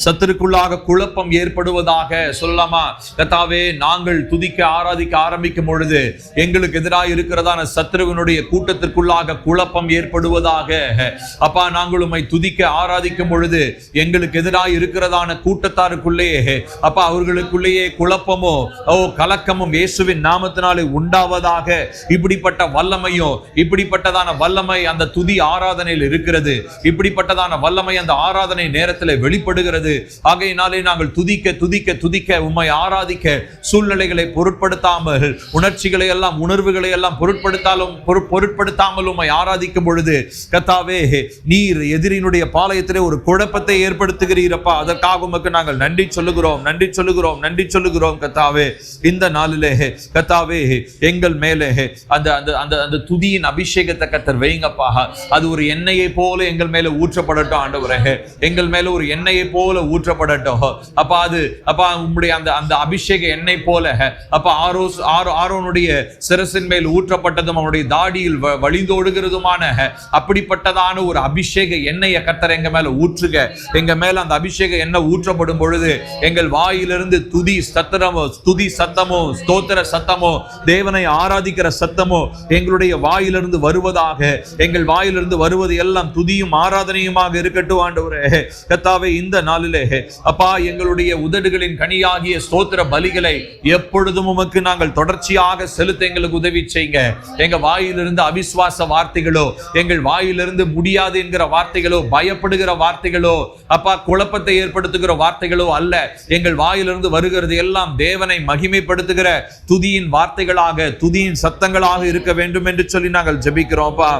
சத்துருக்குள்ளாக குழப்பம் ஏற்படுவதாக சொல்லலாமா? கர்த்தாவே, நாங்கள் துதிக்க ஆராதிக்க ஆரம்பிக்கும் பொழுது எங்களுக்கு எதிராக இருக்கிறதான சத்துருவினுடைய கூட்டத்திற்குள்ளாக குழப்பம் ஏற்படுவதாக. அப்பா, நாங்கள் உம்மை துதிக்க ஆராதிக்கும் பொழுது எங்களுக்கு எதிராக இருக்கிறதான கூட்டத்தாருக்குள்ளேயே அப்பா அவர்களுக்குள்ளேயே குழப்பமோ கலக்கமும் இயேசுவின் நாமத்தினாலே உண்டாவதாக. இப்படிப்பட்ட வல்லமையோ, இப்படிப்பட்டதான வல்லமை அந்த துதி ஆராதனையில் இருக்கிறது. இப்படிப்பட்டதான வல்லமை அந்த ஆராதனை நேரத்தில் வெளிப்படுகிறது. ஆகையினாலே நாங்கள் துதிக்க துதிக்க துதிக்க உம்மை ஆராதிக்க சூழ்நிலைகளை பொருட்படுத்தாமல், உணர்ச்சிகளை எல்லாம், உணர்வுகளை எல்லாம் பொருட்படுத்தாமல் உம்மை ஆராதிக்கும் பொழுது கர்த்தாவே, நீர் எதிரினுடைய பாளையத்திலே ஒரு குழப்பத்தை ஏற்படுத்துகிறீரப்பா. அதற்காக உமக்கு நாங்கள் நன்றி சொல்லுகிறோம், நன்றி சொல்லுகிறோம், நன்றி சொல்லுகிறோம் கர்த்தாவே. இந்த நாளிலே கர்த்தாவே, எங்கள் மேலே அந்த அந்த அந்த துதியின் அபிஷேகத்தை கர்த்தர் வைங்கப்பா. அது ஒரு எண்ணெயை போல எங்கள் மேல ஊற்றப்படட்டும் ஆண்டவரே. எங்கள் மேல ஒரு எண்ணெயை போல ஊற்றப்படட்டும் அப்பா. அது அப்பா உம்முடைய அந்த அந்த அபிஷேக எண்ணெய் போல அப்பா ஆரோனுடைய சிரசின் மேல் ஊற்றப்பட்டதும் அவனுடைய தாடியில் வழிந்தோடுகிறதுமான அப்படிப்பட்டதான ஒரு அபிஷேக எண்ணெயை கர்த்தர் எங்க மேல ஊற்றுக. எங்க மேல அந்த அபிஷேக எண்ணெய் ஊற்றப்படும் பொழுது எங்கள் வாயிலிருந்து துதி சத்தமோ, ஸ்தோத்திர சத்தமோ, தேவனை ஆராதிக்கிற சத்தமோ எங்களுடைய வாயிலிருந்து வருவதாக. எங்கள் வாயிலிருந்து வருவது எல்லாம் துதியும் ஆராதனையுமாக இருக்கட்டும் ஆண்டவரே. கர்த்தாவே, இந்த நாளிலே அப்பா எங்களுடைய உதடுகளின் கனியாகிய ஸ்தோத்திர பலிகளை எப்பொழுதும் உமக்கு நாங்கள் தொடர்ச்சியாக செலுத்த எங்களுக்கு உதவி செய்யுங்க. எங்க வாயிலிருந்து அவிசுவாச வார்த்தைகளோ, எங்கள் வாயிலிருந்து முடியாது என்கிற வார்த்தைகளோ, பயப்படுகிற வார்த்தைகளோ, அப்பா குழப்பத்தை ஏற்படுத்துகிற வார்த்தைகளோ அல்ல. எங்கள் வாயிலிருந்து வருகிறது எல்லாம் தேவனை மகிமைப்படுத்துகிற துதியின் வார்த்தைகளாக, துதியின் சத்தங்களாக இருக்க வேண்டும் என்று சொல்லி நாங்கள் ஜெபிக்கிறோம் அப்பா.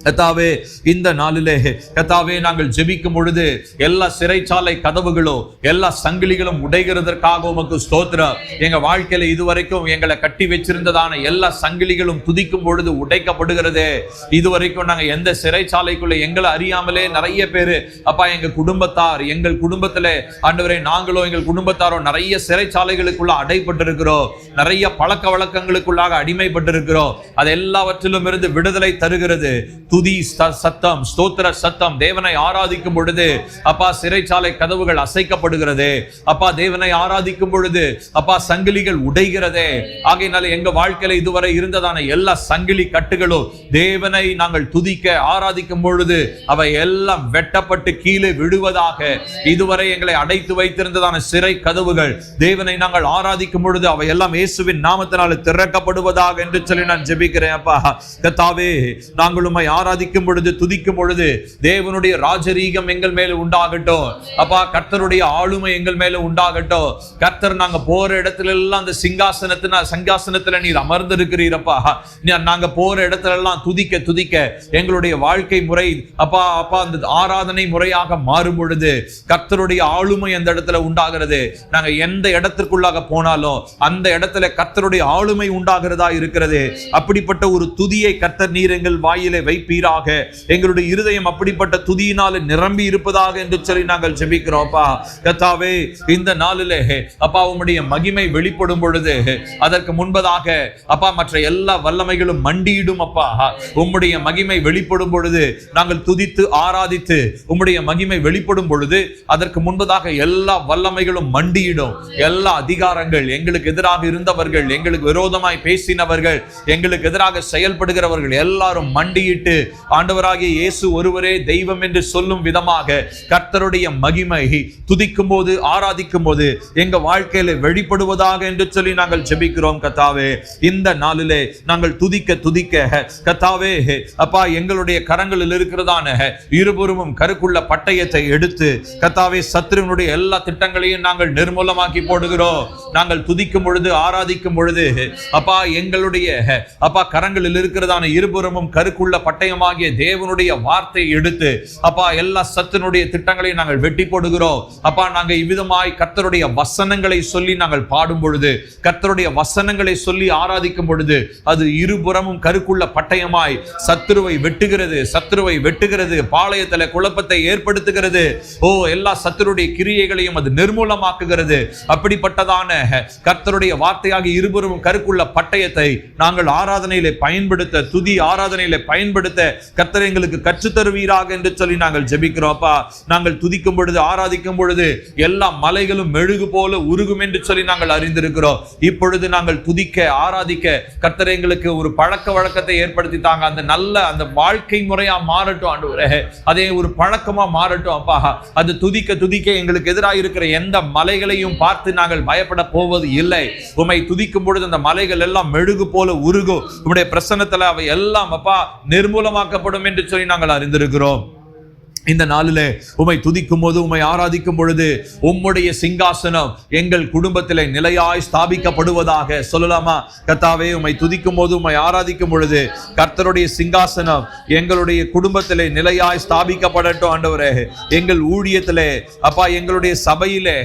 கர்த்தாவே, இந்த நாளிலே கர்த்தாவே நாங்கள் ஜெபிக்கும் பொழுது எல்லா சிறைச்சாலை கதவுகளோ, எல்லா சங்கிலிகளும் உடைகிறதற்காக உமக்கு ஸ்தோத்திரம். எங்க வாழ்க்கையில இதுவரைக்கும் எங்களை கட்டி வச்சிருந்ததான எல்லா சங்கிலிகளும் துதிக்கும் பொழுது உடைக்கப்படுகிறதே. இதுவரைக்கும் நாங்க எந்த சிறைச்சாலைக்குள்ள எங்களை அறியாமலே நிறைய பேரு அப்பா எங்க குடும்பத்தார், எங்கள் குடும்பத்திலே ஆண்டவரே நாங்களோ எங்கள் குடும்பத்தாரோ நிறைய சிறைச்சாலைகளுக்குள்ள அடைப்பட்டிருக்கிறோம். நிறைய பழக்க வழக்கங்களுக்குள்ளாக அடிமைப்பட்டிருக்கிறோம். அது எல்லாவற்றிலும் இருந்து விடுதலை தருகிறது துதி சத்தம், ஸ்தோத்திர சத்தம். தேவனை ஆராதிக்கும் பொழுது அப்பா சிறைச்சாலை கதவுகள் அசைக்கப்படுகிறது. அப்பா தேவனை ஆராதிக்கும் பொழுது அப்பா சங்கிலிகள் உடைகிறதே. ஆகையினால எங்க வாழ்க்கையில இதுவரை இருந்ததான எல்லா சங்கிலி கட்டுகளும் தேவனை நாங்கள் துதிக்க ஆராதிக்கும் பொழுது அவை எல்லாம் வெட்டப்பட்டு கீழே விடுவதாக. இதுவரை எங்களை அடைத்து வைத்திருந்ததான சிறை கதவுகள் தேவனை நாங்கள் ஆராதிக்கும் பொழுது அவை எல்லாம் இயேசுவின் நாமத்தினால திறக்கப்படுவதாக என்று சொல்லி நான் ஜெபிக்கிறேன் அப்பா. கர்த்தாவே, நாங்கள் உம்மை ஆராதிக்கும் பொழுது, துதிக்கும் பொழுது தேவனுடைய ராஜரீகம் எங்கள் மேல உண்டாகட்டும் அப்பா. கர்த்தருடைய ஆளுமை எங்கள் மேல உண்டாகட்டும். கர்த்தர் நாங்க போற இடத்துல எல்லாம் அந்த சிங்காசனத்துல நீர் அமர்ந்திருக்கிறீரப்பா. நாங்க போற இடத்துல எல்லாம் துதிக்க துதிக்க எங்களுடைய வாழ்க்கை முறை அப்பா அப்பா அந்த ஆராதனை முறையாக மாறும் பொழுது கர்த்தருடைய ஆளுமை அந்த இடத்துல உண்டாகிறது. நாங்க எந்த இடத்திற்குள்ளாக போனாலும் அந்த இடத்துல கர்த்தருடைய ஆளுமை உண்டாகிறதா இருக்கிறது. அப்படிப்பட்ட ஒரு துதியை கர்த்தர் நீர் எங்கள் வாயிலே வைப்பீராக. எங்களுடைய இருதயம் அப்படிப்பட்ட துதியினால நிரம்பி இருப்பதாக என்று சொல்லி நாங்கள் ஜெபிக்கிறோம்ப்பா. கர்த்தாவே, இந்த நாளிலே அப்பா உம்முடைய மகிமை வெளிப்படும் பொழுது அதற்கு முன்பதாக அப்பா மற்ற எல்லா வல்லமைகளும் மண்டியிடும் அப்பா. உம்முடைய மகிமை வெளிப்படும் பொழுது நாங்கள் துதித்து ஆராதித்து உம்முடைய மகிமை வெளிப்படும் பொழுது அதற்கு முன்பதாக எல்லா வல்லமைகளும் மண்டியிடும். எல்லா அதிகாரங்கள், எங்களுக்கு எதிராக இருந்தவர்கள், எங்களுக்கு விரோதமாய் பேசினவர்கள், எங்களுக்கு எதிராக செயல்படுகிறவர்கள் எல்லாரும் மண்டியிட்டு ஆண்டவராகிய இயேசு ஒருவரே தெய்வம் என்று சொல்லும் விதமாக கர்த்தருடைய மகிமை துதிக்கும் போது, ஆராதிக்கும் போது எங்க வாழ்க்கையில வெளிப்படுவதாக என்று சொல்லி நாங்கள் ஜெபிக்கிறோம் கர்த்தாவே. இந்த நாளிலே நாங்கள் துதிக்க துதிக்க கர்த்தாவே அப்பா எங்களுடைய கரங்களில் இருக்கிறதான இருபுறமும் கருக்குள்ள பட்டயத்தை எடுத்து கர்த்தாவே சத்துருவினுடைய எல்லா திட்டங்களையும் நாங்கள் நிர்மூலமாக்கி போடுகிறோம். நாங்கள் துதிக்கும் பொழுது, ஆராதிக்கும் பொழுது அப்பா எங்களுடைய அப்பா கரங்களில் இருக்கிறதான இருபுறமும் கருக்குள்ள பட்டய பட்டயமாகிய தேவனுடைய வார்த்தையை எடுத்து அப்பா எல்லா சத்தினுடைய திட்டங்களையும் நாங்கள் வெட்டி போடுகிறோம். அப்பா நாங்க இவ்விதமாய் கர்த்தருடைய வசனங்களை சொல்லி நாங்கள் பாடும் பொழுது, கர்த்தருடைய வசனங்களை சொல்லி ஆராதிக்கும் பொழுது, அது இருபுறமும் கருக்குள்ள பட்டயமாய் சத்துருவை வெட்டுகிறது, சத்துருவை வெட்டுகிறது, பாளையத்தில குழப்பத்தை ஏற்படுத்துகிறது. எல்லா சத்துருடைய கிரியைகளையும் அது நிர்மூலமாக்குகிறது. அப்படிப்பட்டதான கர்த்தருடைய வார்த்தையாக இருபுறமும் கருக்குள்ள பட்டயத்தை நாங்கள் ஆராதனையிலே பயன்படுத்த, துதி ஆராதனையிலே பயன்படுத்த கர்த்தர் எங்களுக்கு கற்றுத் தருவீராக என்று சொல்லி நாங்கள் ஜெபிக்கிறோம். அப்பா நாங்கள் துதிக்கும் பொழுது, ஆராதிக்கும் பொழுது எல்லா மலைகளும் மெழுகு போல உருகும் என்று சொல்லி நாங்கள் அறிந்திருக்கிறோம். இப்பொழுது நாங்கள் துதிக்க, ஆராதிக்க கர்த்தர் எங்களுக்கு ஒரு பழக்க வழக்கத்தை ஏற்படுத்தி தாங்க. அந்த நல்ல அந்த வாழ்க்கை முறையா மாறட்டும் ஆண்டவரே, அதே ஒரு பழக்கமா மாறட்டும் அப்பா. அது துதிக்க துதிக்க எங்களுக்கு எதிராக இருக்கிற எந்த மலைகளையும் பார்த்து நாங்கள் பயப்பட போவது இல்லை. உம்மை துதிக்கும் பொழுது அந்த மலைகள் எல்லாம் மெழுகு போல உருகும். உம்முடைய பிரசன்னத்துல அவை எல்லாம் அப்பா நிர்மூலமாக்கப்படும் என்று சொல்லி நாங்கள் அறிந்திருக்கிறோம். இந்த நாளிலே உம்மை துதிக்கும் போது, உம்மை ஆராதிக்கும் பொழுது உம்முடைய சிங்காசனம் எங்கள் குடும்பத்திலே நிலையாய் ஸ்தாபிக்கப்படுவதாக சொல்லலாமா? கர்த்தாவே உம்மை துதிக்கும் போது, உம்மை ஆராதிக்கும் பொழுது கர்த்தருடைய சிங்காசனம் எங்களுடைய குடும்பத்திலே நிலையாய் ஸ்தாபிக்கப்படட்டும் ஆண்டவரே. எங்கள் ஊழியத்திலே அப்பா, எங்களுடைய சபையிலே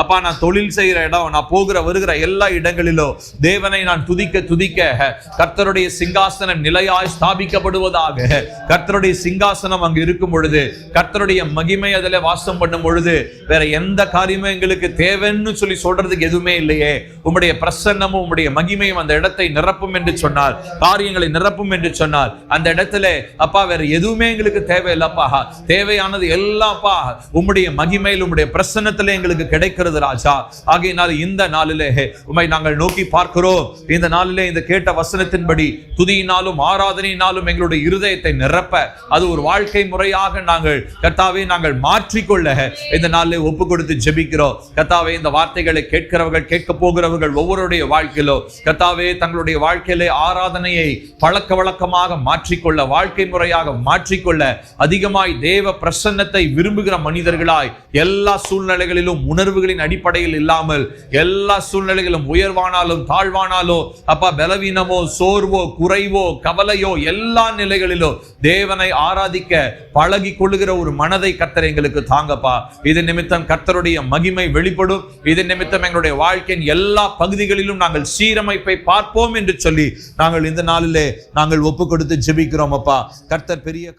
அப்பா, நான் தொழில் செய்கிற இடம், நான் போகிற வருகிற எல்லா இடங்களிலும் தேவனை நான் துதிக்க துதிக்க கர்த்தருடைய சிங்காசனம் நிலையாய் ஸ்தாபிக்கப்படுவதாக. கர்த்தருடைய சிங்காசனம் அங்கு இருக்கும் பொழுது, கர்த்தருடைய மகிமை அதில் வாசம் பண்ணும் பொழுது வேற எந்த காரியமும் எங்களுக்கு தேவைன்னு சொல்லி சொல்றதுக்கு எதுவுமே இல்லையே. உம்முடைய பிரசன்னமும் உம்முடைய மகிமையும் அந்த இடத்தை நிரப்பும் என்று சொன்னார், காரியங்களை நிரப்பும் என்று சொன்னார். அந்த இடத்துல அப்பா வேற எதுவுமே எங்களுக்கு தேவையில்லப்பா. தேவையானது எல்லாப்பா உம்முடைய மகிமையில், உம்முடைய பிரசன்னத்திலே எங்களுக்கு கிடைக்கிறது ராஜா. ஆகையினால் இந்த நாளிலே உம்மை நாங்கள் நோக்கி பார்க்கிறோம். இந்த நாளிலே இந்த கேட்ட வசனத்தின்படி துதியினாலும் ஆராதனையினாலும் எங்களுடைய இருதயத்தை நிரப்ப, அது ஒரு வாழ்க்கை முறையாக நாங்கள் கர்த்தாவே நாங்கள் மாற்றிக்கொள்ள இந்த நாளில் ஒப்பு கொடுத்து ஜெபிக்கிறோம். கர்த்தாவே இந்த வார்த்தைகளை கேட்கிறவர்கள், கேட்க போகிறவர்கள் ஒவ்வொருடைய வாழ்க்கையிலோ கர்த்தாவே தங்களுடைய வாழ்க்கையிலே ஆராதனையை பழக்க வழக்கமாக மாற்றிக்கொள்ள, வாழ்க்கை முறையாக மாற்றிக்கொள்ள, அதிகமாய் தேவ பிரசன்னத்தை விரும்புகிற மனிதர்களாய் எல்லா சூழ்நிலைகளிலும் உணர்வுகளின் அடிப்படையில் இல்லாமல், எல்லா சூழ்நிலைகளிலும் உயர்வானாலும் தாழ்வானாலோ அப்பா, பலவீனமோ சோர்வோ குறைவோ கவலையோ எல்லா நிலைகளிலும் தேவனை ஆராதிக்க பழகி கொள்ளுகிற ஒரு மனதை கர்த்தர் எங்களுக்கு தாங்கப்பா. இது நிமித்தம் கர்த்தருடைய மகிமை வெளிப்படும். இது நிமித்தம் எங்களுடைய வாழ்க்கையின் எல்லா பகுதிகளிலும் நாங்கள் சீரமைப்பை பார்ப்போம் என்று சொல்லி நாங்கள் இந்த நாளிலே நாங்கள் ஒப்பு கொடுத்து ஜெபிக்கிறோம் அப்பா. கர்த்தர் பெரிய